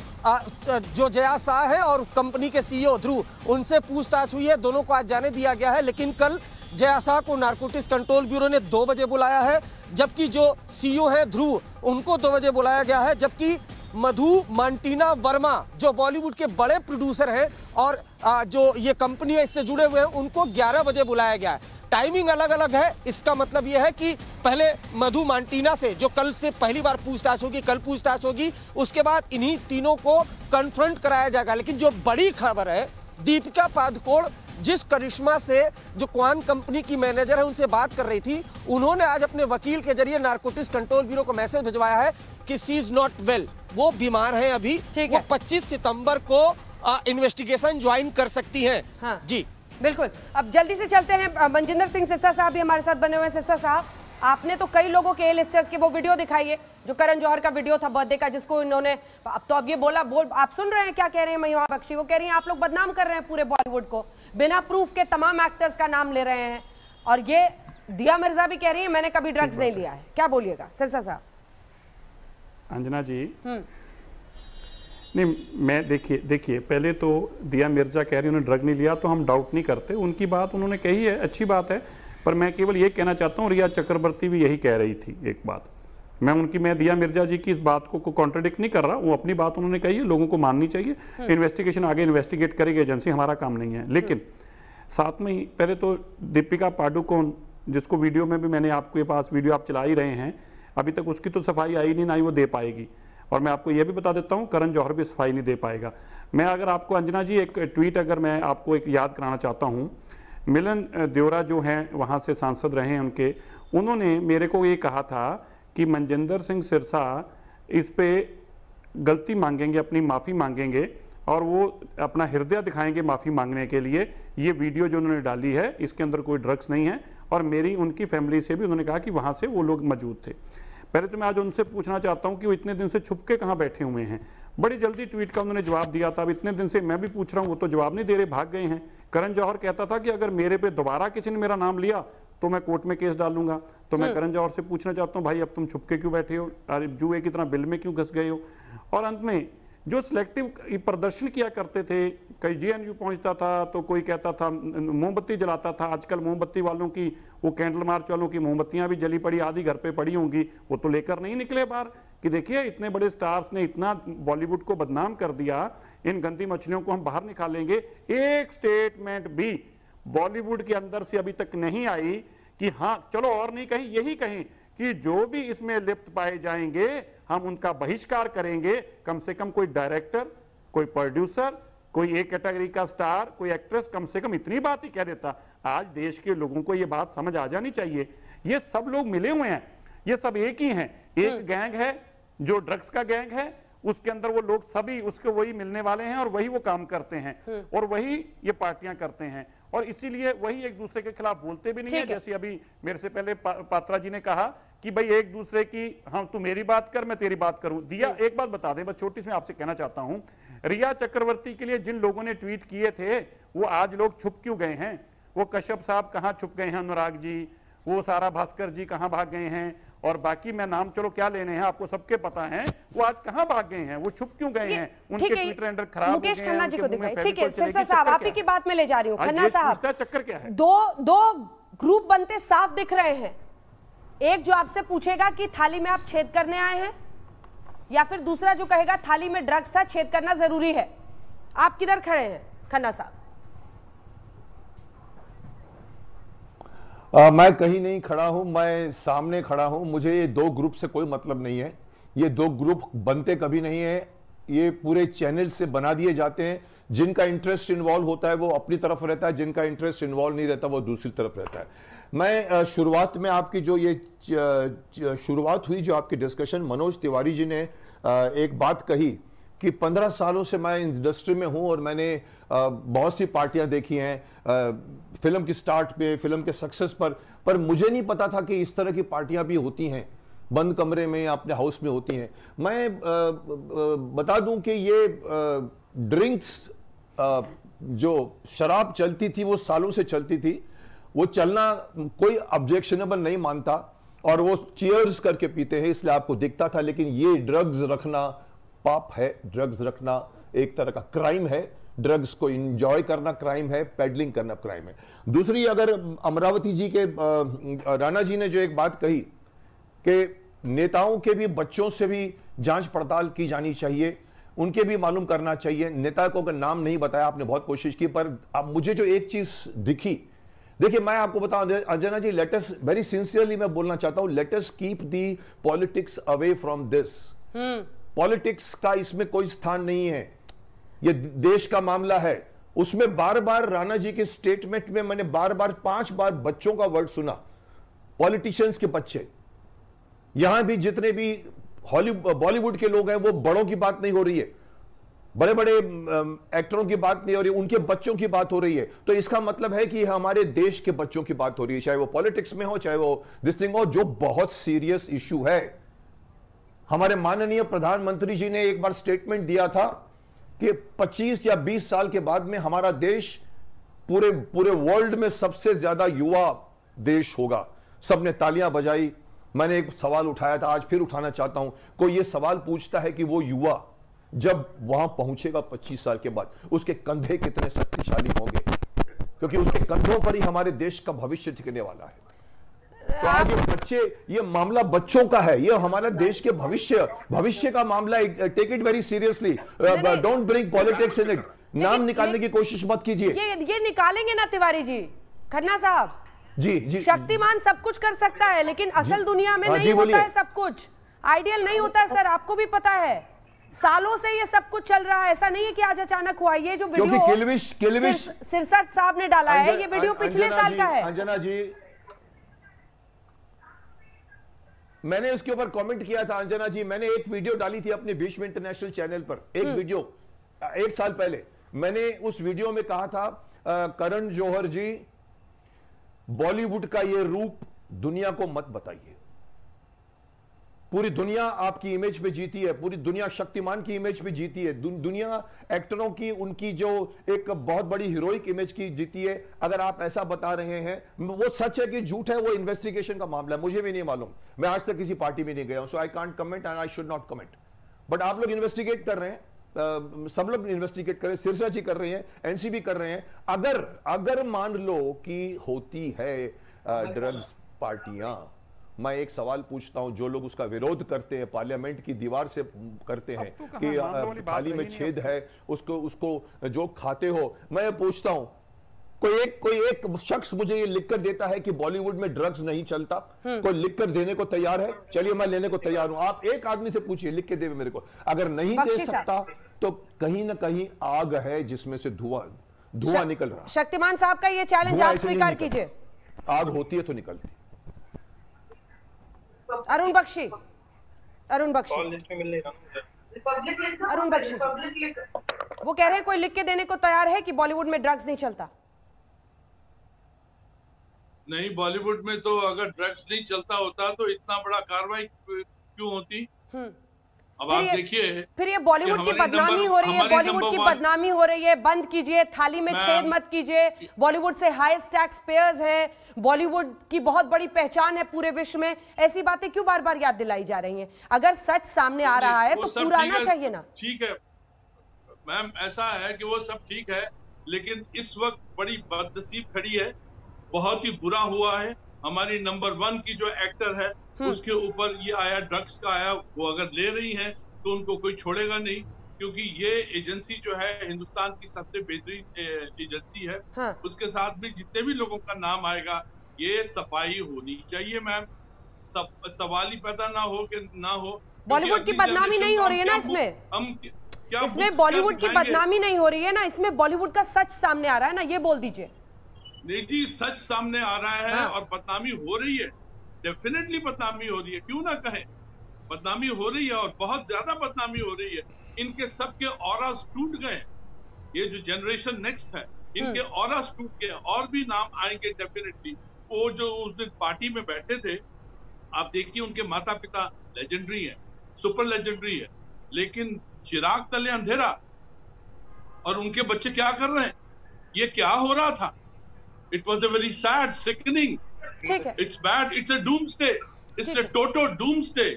जो जया शाह है और कंपनी के सीईओ ध्रुव, उनसे पूछताछ हुई है, दोनों को आज जाने दिया गया है। लेकिन कल जया शाह को नारकोटिक्स कंट्रोल ब्यूरो ने 2 बजे बुलाया है, जबकि जो सीईओ है ध्रुव, उनको 2 बजे बुलाया गया है। जबकि मधु मांटीना वर्मा जो बॉलीवुड के बड़े प्रोड्यूसर हैं और जो ये कंपनी है इससे जुड़े हुए हैं, उनको 11 बजे बुलाया गया है। टाइमिंग अलग अलग है। इसका मतलब यह है कि पहले मधु मांटीना से, जो कल से पहली बार पूछताछ होगी, कल पूछताछ होगी, उसके बाद इन्हीं तीनों को कन्फ्रंट कराया जाएगा। लेकिन जो बड़ी खबर है, दीपिका पादुकोण जिस करिश्मा से, जो क्वान कंपनी की मैनेजर है, उनसे बात कर रही थी, उन्होंने आज अपने वकील के जरिए नारकोटिक्स कंट्रोल ब्यूरो को मैसेज भिजवाया है कि शी इज नॉट वेल, वो बीमार है अभी, वो 25 सितंबर को इन्वेस्टिगेशन ज्वाइन कर सकती हैं। हाँ। जी बिल्कुल। अब जल्दी से चलते हैं, मनजिंदर सिंह सिरसा साहब भी हमारे साथ बने हुए हैं। सिरसा साहब, आपने तो कई लोगों के A-लिस्टर्स के वो वीडियो दिखाई है, जो करण जौहर का वीडियो था बर्थडे का, जिसको इन्होंने अब ये आप सुन रहे हैं क्या कह रहे हैं महिमा बख्शी? वो कह रही हैं आप लोग बदनाम कर रहे हैं पूरे बॉलीवुड को, बिना प्रूफ के तमाम एक्टर्स का नाम ले रहे हैं। और ये दिया मिर्जा भी कह रही है मैंने कभी ड्रग्स नहीं लिया है। क्या बोलिएगा सिरसा साहब? अंजना जी, नहीं, मैं देखिए पहले तो दिया मिर्जा कह रही उन्होंने ड्रग नहीं लिया, तो हम डाउट नहीं करते, उनकी बात उन्होंने कही है, अच्छी बात है। पर मैं केवल ये कहना चाहता हूँ, रिया चक्रवर्ती भी यही कह रही थी एक बात। मैं दिया मिर्जा जी की इस बात को कॉन्ट्रडिक्ट नहीं कर रहा, वो अपनी बात उन्होंने कही है, लोगों को माननी चाहिए। इन्वेस्टिगेशन आगे इन्वेस्टिगेट करेगी एजेंसी, हमारा काम नहीं है। लेकिन साथ में ही पहले तो दीपिका पादुकोण, जिसको वीडियो में भी मैंने आपके पास वीडियो आप चला ही रहे हैं, अभी तक उसकी तो सफाई आई नहीं, ना ही वो दे पाएगी। और मैं आपको यह भी बता देता हूं, करण जौहर भी सफाई नहीं दे पाएगा। मैं अगर आपको अंजना जी एक ट्वीट अगर मैं आपको एक याद कराना चाहता हूं, मिलन देवरा जो हैं वहां से सांसद रहे हैं उन्होंने मेरे को ये कहा था कि मनजिंदर सिंह सिरसा इस पे गलती मांगेंगे, अपनी माफ़ी मांगेंगे और वो अपना हृदय दिखाएंगे माफ़ी मांगने के लिए। ये वीडियो जो उन्होंने डाली है इसके अंदर कोई ड्रग्स नहीं है। और मेरी उनकी फैमिली से भी उन्होंने कहा कि वहाँ से वो लोग मौजूद थे। पहले तो मैं आज उनसे पूछना चाहता हूँ कि वो इतने दिन से छुप के कहाँ बैठे हुए हैं। बड़ी जल्दी ट्वीट का उन्होंने जवाब दिया था। अब इतने दिन से मैं भी पूछ रहा हूँ, वो तो जवाब नहीं दे रहे, भाग गए हैं। करण जौहर कहता था कि अगर मेरे पे दोबारा किसी ने मेरा नाम लिया तो मैं कोर्ट में केस डालूंगा। तो मैं करण जौहर से पूछना चाहता हूँ, भाई अब तुम छुप के क्यों बैठे हो, जुए की तरह बिल में क्यों घस गए हो? और अंत में जो सिलेक्टिव प्रदर्शन किया करते थे, कई JNU पहुंचता था तो कोई कहता था मोमबत्ती जलाता था। आजकल मोमबत्ती वालों की, वो कैंडल मार्च वालों की मोमबत्तियां भी जली पड़ी, आधी घर पे पड़ी होंगी, वो तो लेकर नहीं निकले बाहर कि देखिए इतने बड़े स्टार्स ने इतना बॉलीवुड को बदनाम कर दिया, इन गंदी मछलियों को हम बाहर निकालेंगे। एक स्टेटमेंट भी बॉलीवुड के अंदर से अभी तक नहीं आई कि हाँ चलो और नहीं कहीं, यही कहीं कि जो भी इसमें लिप्त पाए जाएंगे हम उनका बहिष्कार करेंगे। कम से कम कोई डायरेक्टर, कोई प्रोड्यूसर, कोई एक कैटेगरी का स्टार, कोई एक्ट्रेस कम से कम इतनी बात ही कह देता। आज देश के लोगों को ये बात समझ आ जानी चाहिए, ये सब लोग मिले हुए हैं, ये सब एक ही हैं। एक गैंग है जो ड्रग्स का गैंग है, उसके अंदर वो लोग सभी उसके वही मिलने वाले हैं और वही वो काम करते हैं और वही ये पार्टियां करते हैं और इसीलिए वही एक दूसरे के खिलाफ बोलते भी नहीं है। जैसे अभी मेरे से पहले पात्रा जी ने कहा कि भाई एक दूसरे की, हाँ तू मेरी बात कर मैं तेरी बात करूं। दिया एक बात बता दें, बस छोटी सी मैं आपसे कहना चाहता हूं, रिया चक्रवर्ती के लिए जिन लोगों ने ट्वीट किए थे वो आज लोग छुप क्यों गए हैं? वो कश्यप साहब कहाँ छुप गए हैं, अनुराग जी, वो सारा भास्कर जी कहाँ भाग गए हैं, और बाकी मैं नाम चलो क्या लेने हैं, आपको सबके पता है, वो आज कहाँ भाग गए हैं, वो छुप क्यों गए हैं? उनके ट्विटर हैंडल खराब हो गए हैं। मुकेश खन्ना जी को दिखाइए। ठीक है सिरसा साहब, आप ही की बात में ले जा रही हूँ। खन्ना साहब, चक्कर क्या है? दो ग्रुप बनते साफ दिख रहे हैं। एक जो आपसे पूछेगा कि थाली में आप छेद करने आए हैं, या फिर दूसरा जो कहेगा थाली में ड्रग्स था, छेद करना जरूरी है। आप किधर खड़े हैं खन्ना साहब? मैं कहीं नहीं खड़ा हूं, मैं सामने खड़ा हूं। मुझे ये दो ग्रुप से कोई मतलब नहीं है, ये दो ग्रुप बनते कभी नहीं है, ये पूरे चैनल से बना दिए जाते हैं। जिनका इंटरेस्ट इन्वॉल्व होता है वो अपनी तरफ रहता है, जिनका इंटरेस्ट इन्वॉल्व नहीं रहता वो दूसरी तरफ रहता है। मैं शुरुआत में आपकी जो ये शुरुआत हुई, जो आपकी डिस्कशन, मनोज तिवारी जी ने एक बात कही कि 15 सालों से मैं इंडस्ट्री में हूं और मैंने बहुत सी पार्टियां देखी हैं फिल्म की स्टार्ट पे, फिल्म के सक्सेस पर मुझे नहीं पता था कि इस तरह की पार्टियां भी होती हैं, बंद कमरे में या अपने हाउस में होती हैं। मैं बता दूं कि ये ड्रिंक्स, जो शराब चलती थी वो सालों से चलती थी, वो चलना कोई ऑब्जेक्शनेबल नहीं मानता और वो चीयर्स करके पीते हैं, इसलिए आपको दिखता था। लेकिन ये ड्रग्स रखना, पाप है, ड्रग्स रखना एक तरह का क्राइम है, ड्रग्स को एंजॉय करना क्राइम है, पेडलिंग करना क्राइम है। दूसरी, अगर अमरावती जी के राणा जी ने जो एक बात कही कि नेताओं के भी बच्चों से भी जांच पड़ताल की जानी चाहिए, उनके भी मालूम करना चाहिए। नेता को अगर नाम नहीं बताया, आपने बहुत कोशिश की, पर अब मुझे जो एक चीज दिखी, देखिए मैं आपको बताऊं अंजना जी, लेट अस वेरी सिंसियरली मैं बोलना चाहता हूं, let us keep the politics away from this. Politics का इसमें कोई स्थान नहीं है, ये देश का मामला है। उसमें बार बार राणा जी के स्टेटमेंट में मैंने बार बार 5 बार बच्चों का वर्ड सुना, पॉलिटिशियंस के बच्चे। यहां भी जितने भी बॉलीवुड के लोग हैं, वो बड़ों की बात नहीं हो रही है, बड़े बड़े एक्टरों की बात नहीं हो रही, उनके बच्चों की बात हो रही है। तो इसका मतलब है कि हमारे देश के बच्चों की बात हो रही है, चाहे वो पॉलिटिक्स में हो, चाहे वो दिस थिंग हो, जो बहुत सीरियस इशू है। हमारे माननीय प्रधानमंत्री जी ने एक बार स्टेटमेंट दिया था कि 25 या 20 साल के बाद में हमारा देश पूरे वर्ल्ड में सबसे ज्यादा युवा देश होगा। सबने तालियां बजाई। मैंने एक सवाल उठाया था, आज फिर उठाना चाहता हूं। कोई ये सवाल पूछता है कि वो युवा जब वहां पहुंचेगा 25 साल के बाद, उसके कंधे कितने शक्तिशाली होंगे, क्योंकि उसके कंधों पर ही हमारे देश का भविष्य टिकने वाला है। तो आज ये बच्चे, ये मामला बच्चों का है, ये हमारा देश के भविष्य का मामला है। Take it very seriously, don't bring politics in it. नाम निकालने की कोशिश मत कीजिए। ये निकालेंगे ना तिवारी जी, खन्ना साहब जी। शक्तिमान सब कुछ कर सकता है, लेकिन असल दुनिया में नहीं होता है सब कुछ, आइडियल नहीं होता है सर, आपको भी पता है। सालों से ये सब कुछ चल रहा है, ऐसा नहीं है कि आज अचानक हुआ। ये जो वीडियो सिरसट साहब ने डाला है, ये वीडियो पिछले साल का है। अंजना जी, मैंने इसके ऊपर कमेंट किया था। अंजना जी, मैंने एक वीडियो डाली थी अपने भीष्म इंटरनेशनल चैनल पर, एक वीडियो 1 साल पहले। मैंने उस वीडियो में कहा था, करण जौहर जी, बॉलीवुड का ये रूप दुनिया को मत बताइए। पूरी दुनिया आपकी इमेज पे जीती है, पूरी दुनिया शक्तिमान की इमेज पे जीती है, दुनिया एक्टरों की, उनकी जो एक बहुत बड़ी हीरोइक इमेज की जीती है। अगर आप ऐसा बता रहे हैं, वो सच है कि झूठ है, वो इन्वेस्टिगेशन का मामला है, मुझे भी नहीं मालूम। मैं आज तक किसी पार्टी में नहीं गया हूं, so I can't comment and I should not comment. But आप लोग इन्वेस्टिगेट कर रहे हैं, सब लोग इन्वेस्टिगेट कर रहे हैं, सिरसा जी कर रहे हैं, एनसीबी कर रहे हैं। अगर मान लो कि होती है ड्रग्स पार्टियां, मैं एक सवाल पूछता हूं, जो लोग उसका विरोध करते हैं, पार्लियामेंट की दीवार से करते हैं कि थाली में छेद है, उसको जो खाते हो, मैं पूछता हूं, कोई एक शख्स मुझे ये लिखकर देता है कि बॉलीवुड में ड्रग्स नहीं चलता? कोई लिखकर देने को तैयार है? चलिए मैं लेने को तैयार हूं। आप एक आदमी से पूछिए, लिख के देवे मेरे को। अगर नहीं दे सकता तो कहीं ना कहीं आग है जिसमें से धुआं निकल रहा। शक्तिमान साहब का ये चैलेंज आप स्वीकार कीजिए। आग होती है तो निकलती। अरुण बख्शी, अरुण बख्शी, वो कह रहे हैं कोई लिख के देने को तैयार है कि बॉलीवुड में ड्रग्स नहीं चलता? नहीं, बॉलीवुड में तो अगर ड्रग्स नहीं चलता होता तो इतना बड़ा कार्रवाई क्यों होती? अब आप देखिए, फिर ये बॉलीवुड की बदनामी हो रही है, बॉलीवुड की बदनामी हो रही है। बंद कीजिए, थाली में छेद मत कीजिए। बॉलीवुड से हाईएस्ट टैक्स पेयर्स है, बॉलीवुड की बहुत बड़ी पहचान है पूरे विश्व में। ऐसी बातें क्यों बार बार याद दिलाई जा रही हैं? अगर सच सामने आ रहा है तो पूरा आना चाहिए ना। ठीक है मैम, ऐसा है कि वो सब ठीक है, लेकिन इस वक्त बड़ी बदनसीब खड़ी है, बहुत ही बुरा हुआ है। हमारी नंबर 1 की जो एक्टर है उसके ऊपर ये आया, ड्रग्स का आया। वो अगर ले रही हैं तो उनको कोई छोड़ेगा नहीं, क्योंकि ये एजेंसी जो है हिंदुस्तान की सबसे बेहतरीन एजेंसी है। हाँ। उसके साथ भी जितने भी लोगों का नाम आएगा, ये सफाई होनी चाहिए मैम। सवाल ही पैदा ना हो कि ना हो। बॉलीवुड की बदनामी नहीं हो रही है ना इसमें? हम क्या इसमें बॉलीवुड की बदनामी नहीं हो रही है ना, इसमें बॉलीवुड का सच सामने आ रहा है ना, ये बोल दीजिए। नहीं जी, सच सामने आ रहा है। हाँ। और बदनामी हो रही है, डेफिनेटली बदनामी हो रही है, क्यों ना कहें, बदनामी हो रही है और बहुत ज्यादा बदनामी हो रही है। इनके सबके ऑरास टूट गए। ये जो जनरेशन नेक्स्ट है, इनके ऑरास टूट गए। और भी नाम आएंगे डेफिनेटली। वो जो उस दिन पार्टी में बैठे थे, आप देखिए, उनके माता पिता लेजेंडरी है, सुपर लेजेंडरी है, लेकिन चिराग तले अंधेरा। और उनके बच्चे क्या कर रहे हैं? ये क्या हो रहा था? It was a very sad, sickening. It's bad, it's a doomsday, it's a total doomsday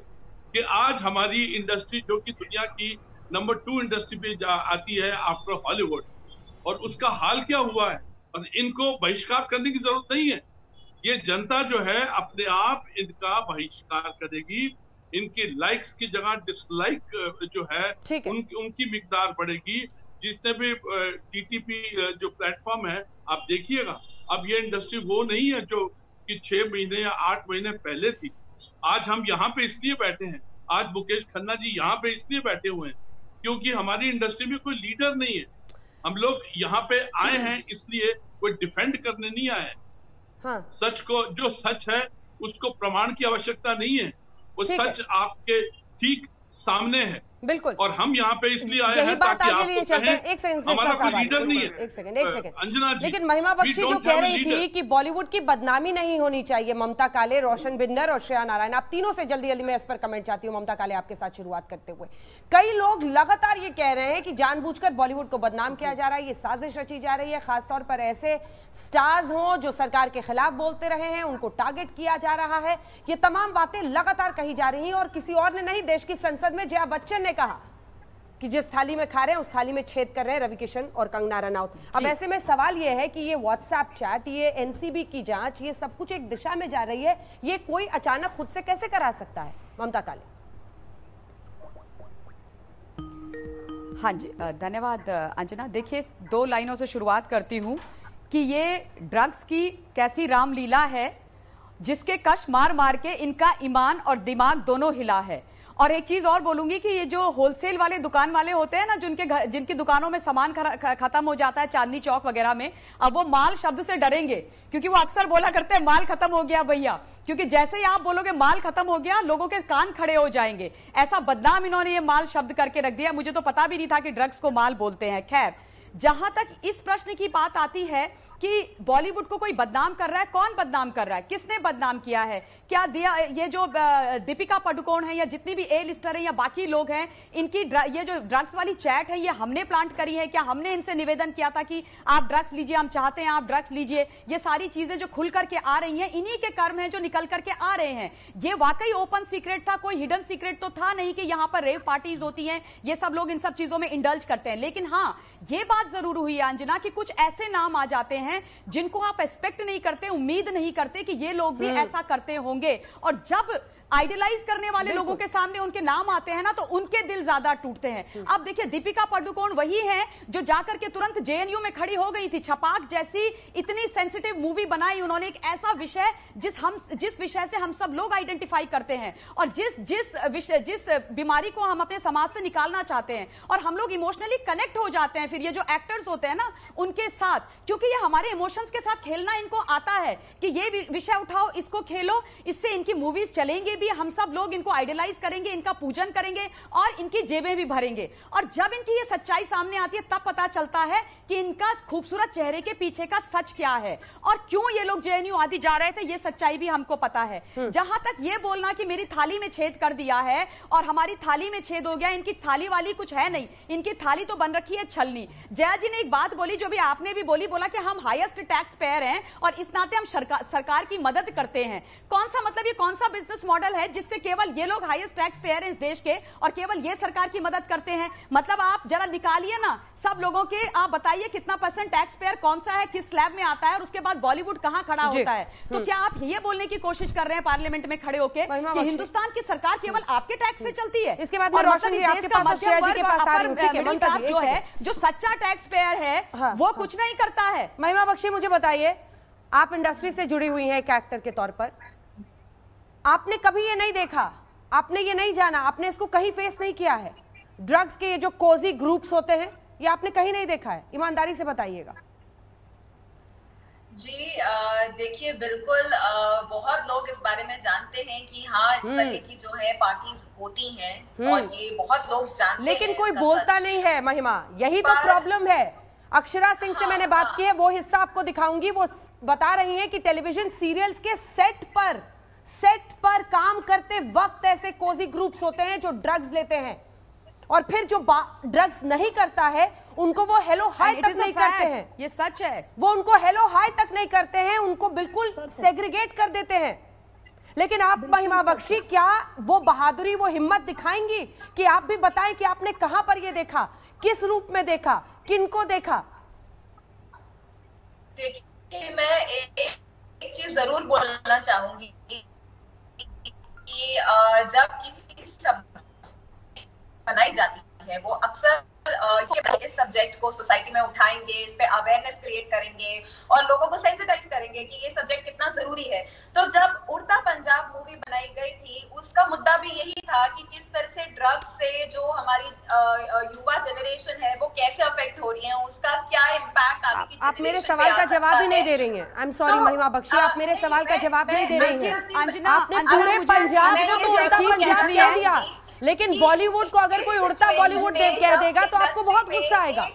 कि आज हमारी इंडस्ट्री, जो कि दुनिया की नंबर 2 इंडस्ट्री पे आती है आफ्टर हॉलीवुड, और उसका हाल क्या हुआ है। और इनको बहिष्कार करने की जरूरत नहीं है, ये जनता जो है अपने आप इनका बहिष्कार करेगी। इनकी लाइक्स की जगह डिसलाइक जो है उनकी मिकदार बढ़ेगी। जितने भी टीटीपी जो प्लेटफॉर्म है आप देखिएगा, अब ये इंडस्ट्री वो नहीं है जो कि 6 महीने या 8 महीने पहले थी। आज हम यहाँ पे इसलिए बैठे हैं, आज मुकेश खन्ना जी यहाँ पे इसलिए बैठे हुए हैं क्योंकि हमारी इंडस्ट्री में कोई लीडर नहीं है। हम लोग यहाँ पे आए हैं इसलिए कोई डिफेंड करने नहीं आए हैं। हाँ। सच को, जो सच है उसको प्रमाण की आवश्यकता नहीं है, वो सच आपके ठीक सामने है। बिल्कुल। और हम यहाँ पे इसलिए आए यही हैं बात ताकि आगे लिए आपको चलते हैं। कहें, एक सेकंड, हमारा कोई लीडर नहीं है। एक सेकंड अंजना जी, लेकिन महिमा बख्शी जो कह रही थी कि बॉलीवुड की बदनामी नहीं होनी चाहिए, ममता काले, रोशन बिन्नर और श्रेया नारायण, आप तीनों से जल्दी जल्दी मैं इस पर कमेंट चाहती हूँ। ममता काले, आपके साथ शुरुआत करते हुए, कई लोग लगातार ये कह रहे हैं कि जानबूझकर बॉलीवुड को बदनाम किया जा रहा है, ये साजिश रची जा रही है, खासतौर पर ऐसे स्टार्स हों जो सरकार के खिलाफ बोलते रहे हैं, उनको टारगेट किया जा रहा है। ये तमाम बातें लगातार कही जा रही हैं और किसी और ने नहीं, देश की संसद में जया बच्चन ने कहा कि जिस थाली में खा रहे हैं उस थाली में छेद कर रहे हैं रवि किशन और कंगना रनौत। अब ऐसे में सवाल यह है कि ये व्हाट्सएप चैट, ये एनसीबी की जांच, ये सब कुछ एक दिशा में जा रही है, ये कोई अचानक खुद से कैसे करा सकता है? ममता काले। हाँ जी, धन्यवाद अंजना। देखिए, 2 लाइनों से शुरुआत करती हूँ कि ये ड्रग्स की कैसी रामलीला है जिसके कश मार मार के इनका ईमान और दिमाग दोनों हिला है। और एक चीज और बोलूंगी कि ये जो होलसेल वाले दुकान वाले होते हैं ना, जिनकी दुकानों में सामान खत्म हो जाता है चांदनी चौक वगैरह में, अब वो माल शब्द से डरेंगे क्योंकि वो अक्सर बोला करते हैं माल खत्म हो गया भैया, क्योंकि जैसे ही आप बोलोगे माल खत्म हो गया लोगों के कान खड़े हो जाएंगे। ऐसा बदनाम इन्होंने ये माल शब्द करके रख दिया, मुझे तो पता भी नहीं था कि ड्रग्स को माल बोलते हैं। खैर, जहां तक इस प्रश्न की बात आती है कि बॉलीवुड को कोई बदनाम कर रहा है, कौन बदनाम कर रहा है, किसने बदनाम किया है? क्या दिया ये जो दीपिका पादुकोण है या जितनी भी ए लिस्टर है या बाकी लोग हैं, इनकी ये जो ड्रग्स वाली चैट है ये हमने प्लांट करी है क्या? हमने इनसे निवेदन किया था कि आप ड्रग्स लीजिए, हम चाहते हैं आप ड्रग्स लीजिए? ये सारी चीजें जो खुल करके आ रही हैं इन्हीं के कर्म हैं जो निकल करके आ रहे हैं। ये वाकई ओपन सीक्रेट था, कोई हिडन सीक्रेट तो था नहीं कि यहाँ पर रेव पार्टीज होती हैं, ये सब लोग इन सब चीजों में इंडल्ज करते हैं। लेकिन हाँ, ये बात जरूर हुई है अंजना कि कुछ ऐसे नाम आ जाते हैं जिनको आप एक्सपेक्ट नहीं करते, उम्मीद नहीं करते कि ये लोग भी ऐसा करते होंगे, और जब आइडियलाइज करने वाले लोगों के सामने उनके नाम आते हैं ना तो उनके दिल ज्यादा टूटते हैं। अब देखिए, दीपिका पादुकोण वही है जो जाकर के तुरंत जेएनयू में खड़ी हो गई थी। छपाक जैसी इतनी सेंसिटिव मूवी बनाई उन्होंने, एक ऐसा विषय जिस विषय से हम सब लोग आइडेंटिफाई करते हैं और जिस बीमारी को हम अपने समाज से निकालना चाहते हैं, और हम लोग इमोशनली कनेक्ट हो जाते हैं फिर ये जो एक्टर्स होते हैं ना उनके साथ, क्योंकि ये हमारे इमोशंस के साथ खेलना इनको आता है कि ये विषय उठाओ, इसको खेलो, इससे इनकी मूवीज चलेंगे, हम सब लोग इनको आइडियलाइज करेंगे, इनका पूजन करेंगे और इनकी जेबें भी भरेंगे। और जब इनकी ये सच्चाई सामने आती है तब पता चलता है कि इनका खूबसूरत चेहरे के पीछे का सच क्या है और क्यों ये लोग जेएनयू आदि जा रहे थे, ये सच्चाई भी हमको पता है। जहां तक ये बोलना कि मेरी थाली में छेद कर दिया है और हमारी थाली में छेद हो गया, इनकी थाली वाली कुछ है नहीं, इनकी थाली तो बन रखी है छलनी। जया जी ने एक बात बोली जो भी आपने भी बोली, बोला कि हम हाईएस्ट टैक्स पेयर हैं और इस नाते हम सरकार की मदद करते हैं। कौन सा मतलब, ये कौन सा बिजनेस मॉडल है जिससे केवल ये लोग हाईएस्ट टैक्स पेयर हैं इस देश के और केवल ये सरकार की मदद करते हैं? मतलब आप जरा निकालिए ना सब लोगों के, आप बताइए कितना % टैक्स पेयर कौन सा है, किस स्लैब में आता है और उसके बाद बॉलीवुड कहां खड़ा होता है? तो क्या आप ये बोलने की कोशिश कर रहे हैं पार्लियामेंट में खड़े होकर कि हिंदुस्तान की सरकार केवल आपके टैक्स से चलती है? इसके बाद रोशन जी आपके पास, श्रेया जी के पास आ रही हूं, ठीक है? ममता जी, जो है, जो सच्चा टैक्स पेयर है वो कुछ नहीं करता है। महिमा बख्शी, मुझे बताइए, आप इंडस्ट्री से जुड़ी हुई हैं एक एक्टर के तौर पर, आपने कभी ये नहीं देखा, आपने ये नहीं जाना, आपने इसको कहीं फेस नहीं किया है? ड्रग्स के ये जो कोजी ग्रुप्स होते हैं ये आपने कहीं नहीं देखा है? ईमानदारी से बताइएगा। जी देखिए, बिल्कुल बहुत लोग इस बारे में जानते हैं कि हाँ इस तरह की जो है पार्टीज होती हैं और ये बहुत लोग जानते हैं, लेकिन कोई बोलता नहीं है। महिमा, यही तो प्रॉब्लम है। अक्षरा सिंह से मैंने बात की है, वो हिस्सा आपको दिखाऊंगी, वो बता रही है कि टेलीविजन सीरियल्स के सेट पर काम करते वक्त ऐसे कोजी ग्रुप्स होते हैं जो ड्रग्स लेते हैं और फिर जो ड्रग्स नहीं करता है उनको वो हेलो हाय तक नहीं करते हैं। ये सच है, वो उनको हेलो हाय तक नहीं करते हैं, उनको बिल्कुल सेग्रीगेट कर देते हैं। लेकिन आप महिमा बख्शी क्या वो बहादुरी, वो हिम्मत दिखाएंगी कि आप भी बताएं कि आपने कहां पर ये देखा, किस रूप में देखा, किनको देखा? देखिए, मैं एक चीज जरूर बोलना चाहूंगी कि जब किसी सब्जेक्ट बनाई जाती है वो अक्सर इस सब्जेक्ट को सोसाइटी में उठाएंगे, इस पे अवेयरनेस क्रिएट करेंगे और लोगों को सेंसिटाइज करेंगे कि ये सब्जेक्ट कितना जरूरी है। तो जब उड़ता पंजाब मूवी बनाई गई थी, उसका मुद्दा भी यही था कि किस तरह से ड्रग्स से जो हमारी युवा जनरेशन है वो कैसे अफेक्ट हो रही है, उसका क्या इम्पैक्ट आगे की आप मेरे सवाल का जवाब ही नहीं दे रही हैं। आई एम सॉरी महिमा बख्शी, आप मेरे सवाल का जवाब नहीं दे रही हैं। आपने पूरे पंजाब को तो उड़ता पंजाब कह दिया, लेकिन बॉलीवुड को अगर कोई उड़ता बॉलीवुड कह देगा तो आपको बहुत गुस्सा आएगा।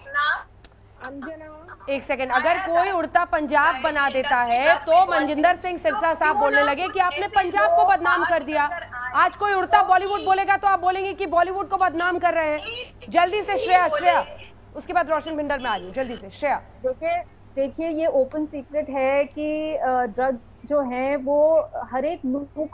एक सेकंड, अगर कोई उड़ता पंजाब बना देता है तो मनजिंदर सिंह सिरसा साहब बोलने लगे कि आपने पंजाब को बदनाम कर दिया। आज कोई उड़ता बॉलीवुड बोलेगा तो आप बोलेंगे कि बॉलीवुड को बदनाम कर रहे हैं। जल्दी से श्रेया, उसके बाद रोशन भिंडर में आ रही हूँ। जल्दी से श्रेया। देखिए ये ओपन सीक्रेट है कि ड्रग्स जो है वो हर एक नूक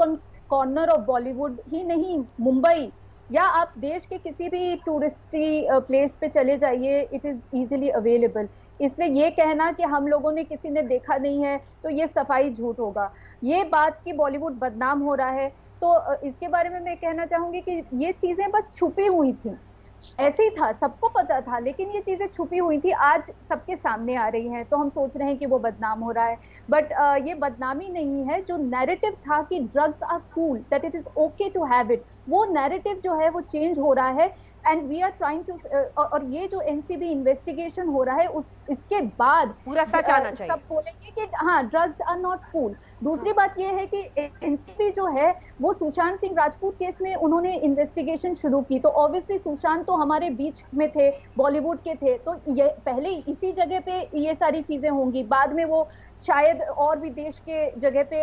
कॉर्नर ऑफ बॉलीवुड ही नहीं, मुंबई या आप देश के किसी भी टूरिस्टी प्लेस पे चले जाइए, इट इज़ इजीली अवेलेबल। इसलिए ये कहना कि हम लोगों ने किसी ने देखा नहीं है तो ये सफाई झूठ होगा। ये बात कि बॉलीवुड बदनाम हो रहा है तो इसके बारे में मैं कहना चाहूँगी कि ये चीज़ें बस छुपी हुई थी, ऐसे ही था, सबको पता था, लेकिन ये चीजें छुपी हुई थी, आज सबके सामने आ रही हैं तो हम सोच रहे हैं कि वो बदनाम हो रहा है। बट ये बदनामी नहीं है। जो नैरेटिव था कि drugs are cool, that it is okay to have it, वो नैरेटिव जो है वो चेंज हो रहा है and we are trying to. और ये जो एनसीबी इन्वेस्टिगेशन हो रहा है इसके बाद पूरा सच आना चाहिए। सब बोलेंगे कि हाँ ड्रग्स आर नॉट कूल। दूसरी बात ये है कि एनसीबी जो है वो सुशांत सिंह राजपूत केस में उन्होंने इन्वेस्टिगेशन शुरू की, तो ऑब्वियसली सुशांत तो हमारे बीच में थे, बॉलीवुड के थे, तो ये पहले इसी जगह पे ये सारी चीजें होंगी, बाद में वो शायद और भी देश के जगह पे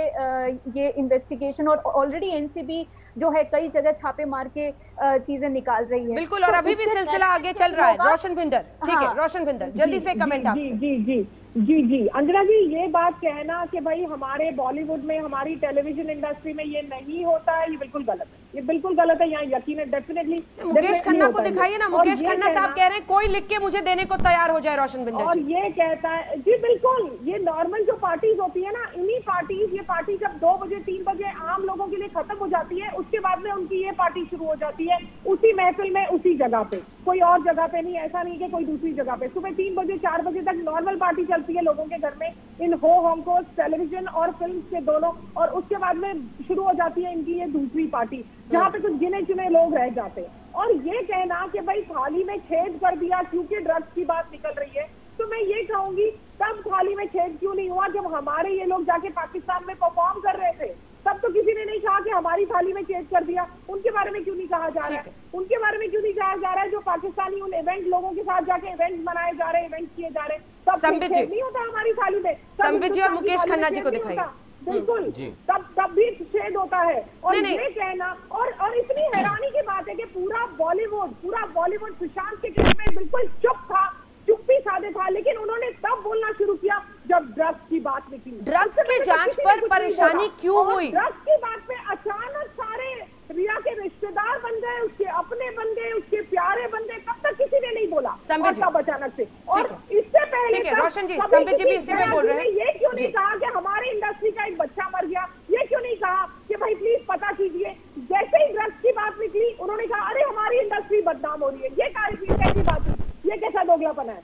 ये इन्वेस्टिगेशन, और ऑलरेडी एनसीबी जो है कई जगह छापे मार के चीजें निकाल रही है। बिल्कुल, और अभी भी सिलसिला आगे चल रहा है। रोशन भिंडर, ठीक है रोशन भिंडर, जल्दी से कमेंट आपसे। जी अंजना जी, ये बात कहना कि भाई हमारे बॉलीवुड में, हमारी टेलीविजन इंडस्ट्री में ये नहीं होता है, ये बिल्कुल गलत है, ये बिल्कुल गलत है। यहाँ यकीन डेफिनेटली मुकेश खन्ना को दिखाइए ना, मुकेश खन्ना साहब कह रहे हैं कोई लिख के मुझे देने को तैयार हो जाए रोशन भिंडर। और ये कहता है जी बिल्कुल, ये नॉर्मल जो पार्टीज होती है ना, इन्हीं पार्टीज, ये पार्टी जब 2 बजे 3 बजे आम लोगों के लिए खत्म हो जाती है, उसके बाद में उनकी ये पार्टी शुरू हो जाती है उसी महफिल में, उसी जगह पे, कोई और जगह पे नहीं। ऐसा नहीं कि कोई दूसरी जगह पे। सुबह 3 बजे 4 बजे तक नॉर्मल पार्टी चलती है लोगों के घर में, इन होम को टेलीविजन और फिल्म के दोनों, और उसके बाद में शुरू हो जाती है इनकी ये दूसरी पार्टी, जहाँ पे कुछ गिने चुने लोग रह जाते हैं। और ये कहना कि भाई थाली में छेद कर दिया क्योंकि ड्रग्स की बात निकल रही है, तो मैं ये कहूंगी तब थाली में छेद क्यों नहीं हुआ जब हमारे ये लोग जाके पाकिस्तान में परफॉर्म कर रहे थे, तब तो किसी ने नहीं कहा कि हमारी थाली में छेद कर दिया। उनके बारे में क्यों नहीं कहा जा रहा है? उनके बारे में क्यों नहीं कहा जा रहा है जो पाकिस्तानी उन इवेंट लोगों के साथ जाके इवेंट्स मनाए जा रहे हैं, इवेंट किए जा रहे हैं, तब छेद नहीं होता हमारी थाली में। संबित जी और मुकेश खन्ना जी को दिखाइए। बिल्कुल, तब भी छेद होता है। और ये कहना, और इतनी हैरानी की बात है कि पूरा बॉलीवुड सुशांत के केस में बिल्कुल चुप था, चुप्पी साधे था, लेकिन उन्होंने तब बोलना शुरू किया जब ड्रग्स की बात निकली। ड्रग्स की जांच पर परेशानी क्यों हुई? ड्रग्स की बात पे अचानक सारे रिया के रिश्तेदार बन गए, उसके अपने बन गए, उसके प्यारे बन गए, तब तक किसी ने नहीं बोला। तब अचानक से, और इससे पहले रोशन जी, संबित जी भी इसी में बोल रहे हैं, ये क्यों नहीं कहा कि हमारे इंडस्ट्री का एक बच्चा मर गया? ये क्यों नहीं कहा कि भाई प्लीज पता कीजिए? जैसे ही ड्रग्स की बात निकली उन्होंने कहा अरे हमारी इंडस्ट्री बदनाम हो रही है। ये कैसी बात है? ये कैसा दोगलापन है?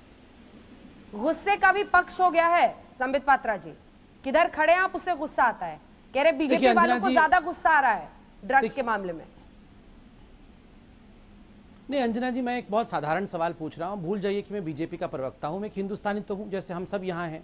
गुस्से का भी पक्ष हो गया है। संबित पात्रा जी किधर खड़े हैं आप, उससे गुस्सा आता है, कह रहे बीजेपी वालों को ज्यादा गुस्सा आ रहा है ड्रग्स के मामले में। नहीं अंजना जी, मैं एक बहुत साधारण सवाल पूछ रहा हूँ, भूल जाइए कि मैं बीजेपी का प्रवक्ता हूँ, मैं हिंदुस्तानी तो हूँ जैसे हम सब यहाँ हैं।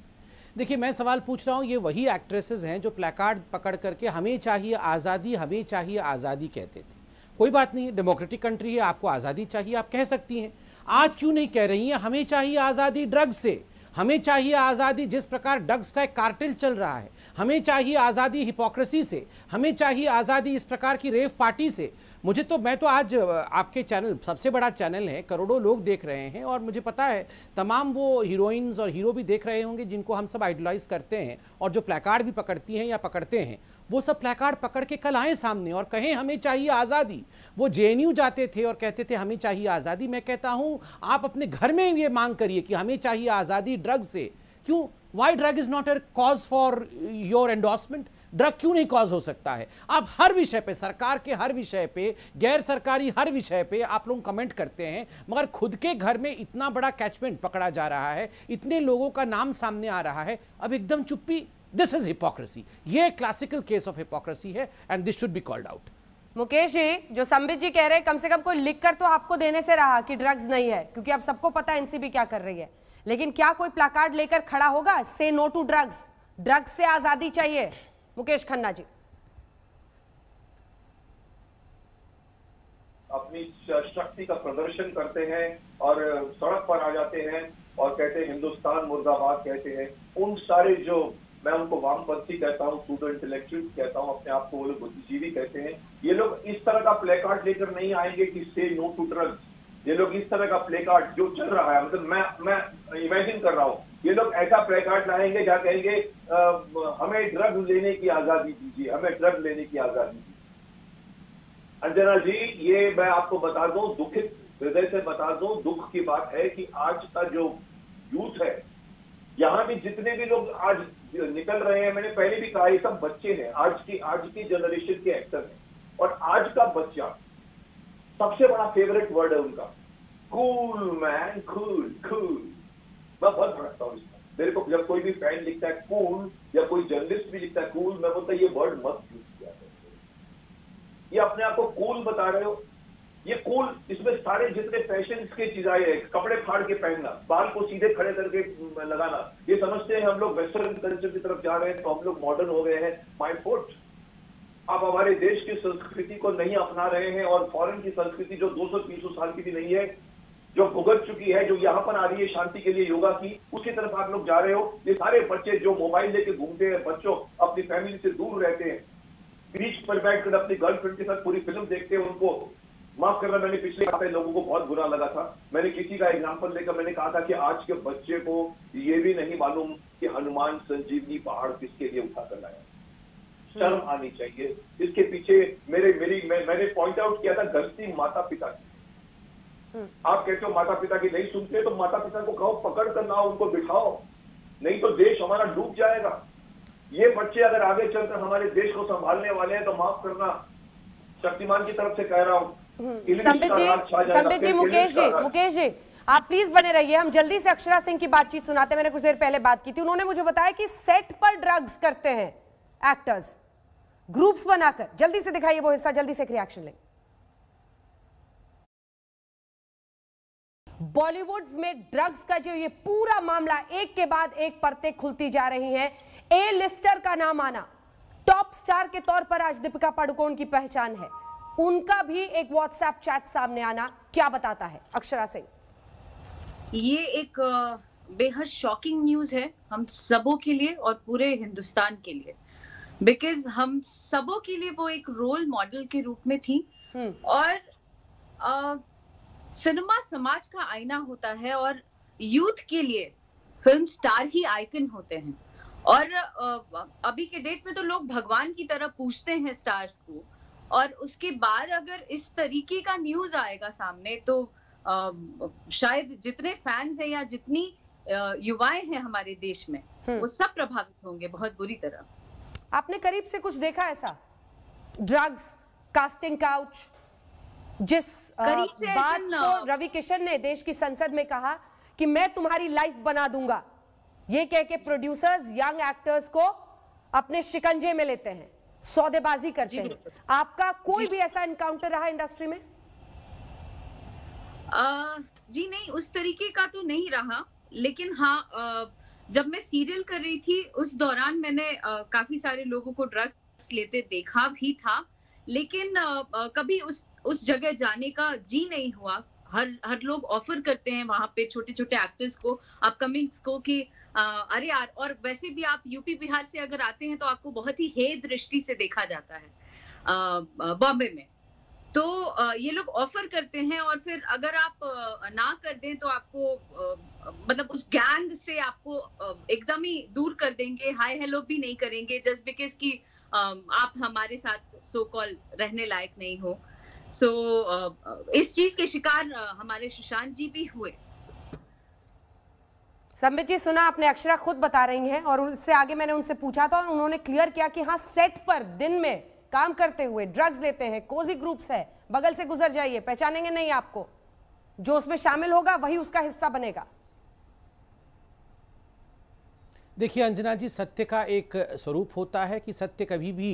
देखिए मैं सवाल पूछ रहा हूँ, ये वही एक्ट्रेसेस हैं जो प्लेकार्ड पकड़ करके हमें चाहिए आज़ादी, हमें चाहिए आज़ादी कहते थे। कोई बात नहीं, डेमोक्रेटिक कंट्री है, आपको आज़ादी चाहिए, आप कह सकती हैं। आज क्यों नहीं कह रही हैं हमें चाहिए आज़ादी ड्रग्स से, हमें चाहिए आज़ादी? जिस प्रकार ड्रग्स का एक कार्टेल चल रहा है, हमें चाहिए आज़ादी हिपोक्रेसी से, हमें चाहिए आज़ादी इस प्रकार की रेव पार्टी से। मैं तो आज आपके चैनल सबसे बड़ा चैनल है, करोड़ों लोग देख रहे हैं और मुझे पता है तमाम वो हीरोइंस और हीरो भी देख रहे होंगे जिनको हम सब आइडलाइज करते हैं और जो प्लेकार्ड भी पकड़ती हैं या पकड़ते हैं, वो सब प्लेकार्ड पकड़ के कल आए सामने और कहें हमें चाहिए आज़ादी। वो जेएनयू जाते थे और कहते थे हमें चाहिए आज़ादी। मैं कहता हूं आप अपने घर में ये मांग करिए कि हमें चाहिए आज़ादी ड्रग से। क्यों? Why drug is not a cause for your endorsement? Drug क्यों नहीं कॉज हो सकता है? आप हर विषय पे, सरकार के हर विषय पे, गैर सरकारी हर विषय पे आप लोग कमेंट करते हैं, मगर खुद के घर में इतना बड़ा कैचमेंट पकड़ा जा रहा है, इतने लोगों का नाम सामने आ रहा है, अब एकदम चुप्पी। This is hypocrisy. ये क्लासिकल केस ऑफ हिपोक्रेसी है and this should be called out. Mukesh ji, जो संबित जी कह रहे हैं, कम से कम कोई लिखकर तो आपको देने से रहा कि ड्रग्स नहीं है, क्योंकि अब सबको पता है एनसीबी क्या कर रही है, लेकिन क्या कोई प्लाकार्ड लेकर खड़ा होगा, से नो टू ड्रग्स, ड्रग्स से आजादी चाहिए? मुकेश खन्ना जी। अपनी शक्ति का प्रदर्शन करते हैं और सड़क पर आ जाते हैं और कहते हैं हिंदुस्तान मुर्दाबाद कहते हैं। उन सारे जो, मैं उनको वामपंथी कहता हूँ, सूडो इंटेलेक्चुअल कहता हूँ, अपने आप को वो लोग बुद्धिजीवी कहते हैं, ये लोग इस तरह का प्लेकार्ड लेकर नहीं आएंगे कि से नो टू ड्रग्स। ये लोग इस तरह का प्लेकार्ड जो चल रहा है, मतलब मैं इमेजिन कर रहा हूँ, ये लोग ऐसा प्लेकार्ड लाएंगे जहाँ कहेंगे हमें ड्रग लेने की आजादी दीजिए, हमें ड्रग लेने की आजादी दीजिए। अंजना जी, ये मैं आपको बता दूं, दुखित हृदय से बता दूं, दुख की बात है कि आज का जो यूथ है, यहाँ भी जितने भी लोग आज निकल रहे हैं, मैंने पहले भी कहा, ये सब बच्चे हैं, आज की जनरेशन के एक्टर हैं। और आज का बच्चा, सबसे बड़ा फेवरेट वर्ड है उनका कूल मैन, कूल कूल। मैं बहुत भड़कता हूँ इसमें। मेरे को जब कोई भी फैन लिखता है कूल या कोई जर्नलिस्ट भी लिखता है कूल, मैं बोलता ये वर्ड मत यूज किया करो। ये अपने आप को कूल बता रहे हो, ये कूल, इसमें सारे जितने फैशन के चीज आए हैं, कपड़े फाड़ के पहनना, बाल को सीधे खड़े करके लगाना, ये समझते हैं हम लोग वेस्टर्न कल्चर की तरफ जा रहे हैं, तो हम लोग मॉडर्न हो गए हैं। माय फुट, आप हमारे देश की संस्कृति को नहीं अपना रहे हैं और फॉरेन की संस्कृति जो 200-300 साल की भी नहीं है, जो भुगत चुकी है, जो यहाँ पर आ रही है शांति के लिए योगा की, उसकी तरफ आप लोग जा रहे हो। ये सारे बच्चे जो मोबाइल लेके घूमते हैं, बच्चों अपनी फैमिली से दूर रहते हैं, बीच पर बैठकर अपनी गर्लफ्रेंड के साथ पूरी फिल्म देखते हैं, उनको माफ करना, मैंने पिछले हफ्ते लोगों को बहुत बुरा लगा था। मैंने किसी का एग्जाम्पल लेकर मैंने कहा था कि आज के बच्चे को ये भी नहीं मालूम कि हनुमान संजीवनी पहाड़ किसके लिए उठाकर लाया। शर्म आनी चाहिए। इसके पीछे मैंने पॉइंट आउट किया था गलती माता पिता की। आप कहते हो माता पिता की नहीं सुनते, तो माता पिता को कहो पकड़ कर लाओ, उनको बिठाओ, नहीं तो देश हमारा डूब जाएगा। ये बच्चे अगर आगे चलकर हमारे देश को संभालने वाले हैं तो माफ करना, शक्तिमान की तरफ से कह रहा हूँ। संबित जी, मुकेश जी आप प्लीज बने रहिए, हम जल्दी से अक्षरा सिंह की बातचीत सुनाते हैं। मैंने कुछ देर पहले बात की थी, उन्होंने मुझे बताया कि सेट पर ड्रग्स करते हैं एक्टर्स, ग्रुप्स बनाकर। जल्दी से दिखाइए वो हिस्सा, जल्दी से एक रिएक्शन लें। बॉलीवुड में ड्रग्स का जो ये पूरा मामला, एक के बाद एक परतें खुलती जा रही हैं। ए लिस्टर का नाम आना, टॉप स्टार के तौर पर आज दीपिका पादुकोण की पहचान है, उनका भी एक व्हाट्सएप चैट सामने आना क्या बताता है? अक्षरा सिंह। ये एक बेहद शॉकिंग न्यूज है हम सबों के लिए और पूरे हिंदुस्तान के लिए, बिकॉज हम सबों के लिए वो एक रोल मॉडल के रूप में थी। और सिनेमा समाज का आईना होता है और यूथ के लिए फिल्म स्टार ही आइकन होते हैं। और अभी के डेट में तो लोग भगवान की तरह पूजते हैं स्टार्स को, और उसके बाद अगर इस तरीके का न्यूज आएगा सामने तो शायद जितने फैंस हैं या जितनी युवाएं हैं हमारे देश में, वो सब प्रभावित होंगे बहुत बुरी तरह। आपने करीब से कुछ देखा ऐसा? ड्रग्स, कास्टिंग काउच, जिस बात को रवि किशन ने देश की संसद में कहा कि मैं तुम्हारी लाइफ बना दूंगा, ये कह के प्रोड्यूसर्स यंग एक्टर्स को अपने शिकंजे में लेते हैं, सौदेबाजी करते हैं। आपका कोई भी ऐसा एनकाउंटर रहा इंडस्ट्री में? जी नहीं, उस तरीके का तो नहीं रहा, लेकिन हाँ, जब मैं सीरियल कर रही थी उस दौरान मैंने काफी सारे लोगों को ड्रग्स लेते देखा भी था, लेकिन कभी उस जगह जाने का जी नहीं हुआ। हर लोग ऑफर करते हैं वहां पे छोटे छोटे एक्टर्स को, अपकमिंग्स को, कि अरे यार, और वैसे भी आप यूपी बिहार से अगर आते हैं तो आपको बहुत ही हे दृष्टि से देखा जाता है बॉम्बे में। तो ये लोग ऑफर करते हैं और फिर अगर आप ना कर दें तो आपको मतलब उस गैंग से आपको एकदम ही दूर कर देंगे, हाय हेलो भी नहीं करेंगे, जस्ट बिकॉज कि आप हमारे साथ सो कॉल रहने लायक नहीं हो। सो इस चीज के शिकार हमारे सुशांत जी भी हुए। संबित जी, सुना आपने, अक्षरा खुद बता रही हैं और उससे आगे मैंने उनसे पूछा था और उन्होंने क्लियर किया कि हाँ, सेट पर दिन में काम करते हुए ड्रग्स लेते हैं, कोजी ग्रुप्स है, बगल से गुजर जाइए, पहचानेंगे नहीं आपको, जो उसमें शामिल होगा वही उसका हिस्सा बनेगा। देखिए अंजना जी, सत्य का एक स्वरूप होता है कि सत्य कभी भी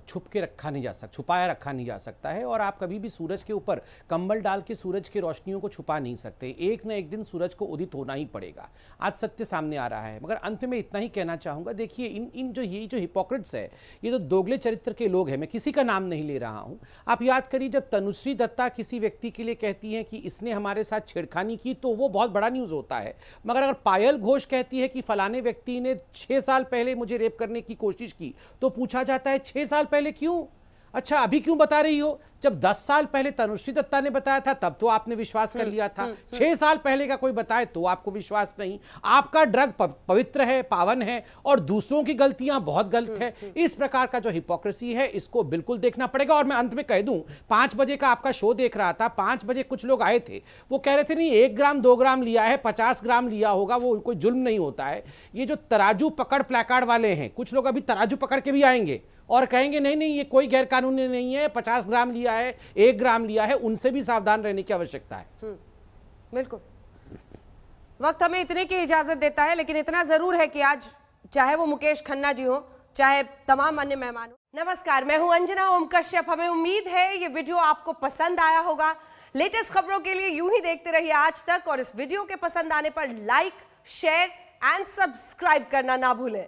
छुप के रखा नहीं जा सकता, छुपाया रखा नहीं जा सकता है, और आप कभी भी सूरज के ऊपर कंबल डाल के सूरज की रोशनियों को छुपा नहीं सकते। एक न एक दिन सूरज को उदित होना ही पड़ेगा। आज सत्य सामने आ रहा है, मगर अंत में इतना ही कहना चाहूँगा, देखिए इन जो हिपोक्रेट्स है, ये जो दोगले चरित्र के लोग हैं, मैं किसी का नाम नहीं ले रहा हूँ। आप याद करिए, जब तनुश्री दत्ता किसी व्यक्ति के लिए कहती हैं कि इसने हमारे साथ छेड़खानी की, तो वो बहुत बड़ा न्यूज़ होता है। मगर अगर पायल घोष कहती है कि फलाने व्यक्ति ने 6 साल पहले मुझे रेप करने की कोशिश की, तो पूछा जाता है 6 साल पहले क्यों? अच्छा, अभी क्यों बता रही हो? जब 10 साल पहले तनुश्री दत्ता ने बताया था तब तो आपने विश्वास कर लिया था। 6 साल पहले का कोई बताए तो आपको विश्वास नहीं। आपका ड्रग पवित्र है, पावन है, और दूसरों की गलतियां बहुत गलत है। इस प्रकार का जो हिपोक्रेसी है, इसको बिल्कुल देखना पड़ेगा। और मैं अंत में कह दूं, 5 बजे का आपका शो देख रहा था, 5 बजे कुछ लोग आए थे, वो कह रहे थे नहीं 1 ग्राम 2 ग्राम लिया है, 50 ग्राम लिया होगा, वो कोई जुल्म नहीं होता है। ये जो तराजू पकड़ प्लेकार्ड वाले हैं, कुछ लोग अभी तराजू पकड़ के भी आएंगे और कहेंगे नहीं नहीं ये कोई गैर कानूनी नहीं है, 50 ग्राम लिया है, 1 ग्राम लिया है। उनसे भी सावधान रहने की आवश्यकता है। बिल्कुल। वक्त हमें इतने की इजाजत देता है, लेकिन इतना जरूर है कि आज चाहे वो मुकेश खन्ना जी हो, चाहे तमाम अन्य मेहमान हो। नमस्कार, मैं हूं अंजना ओम कश्यप। हमें उम्मीद है ये वीडियो आपको पसंद आया होगा। लेटेस्ट खबरों के लिए यूं ही देखते रहिए आज तक, और इस वीडियो के पसंद आने पर लाइक, शेयर एंड सब्सक्राइब करना ना भूलें।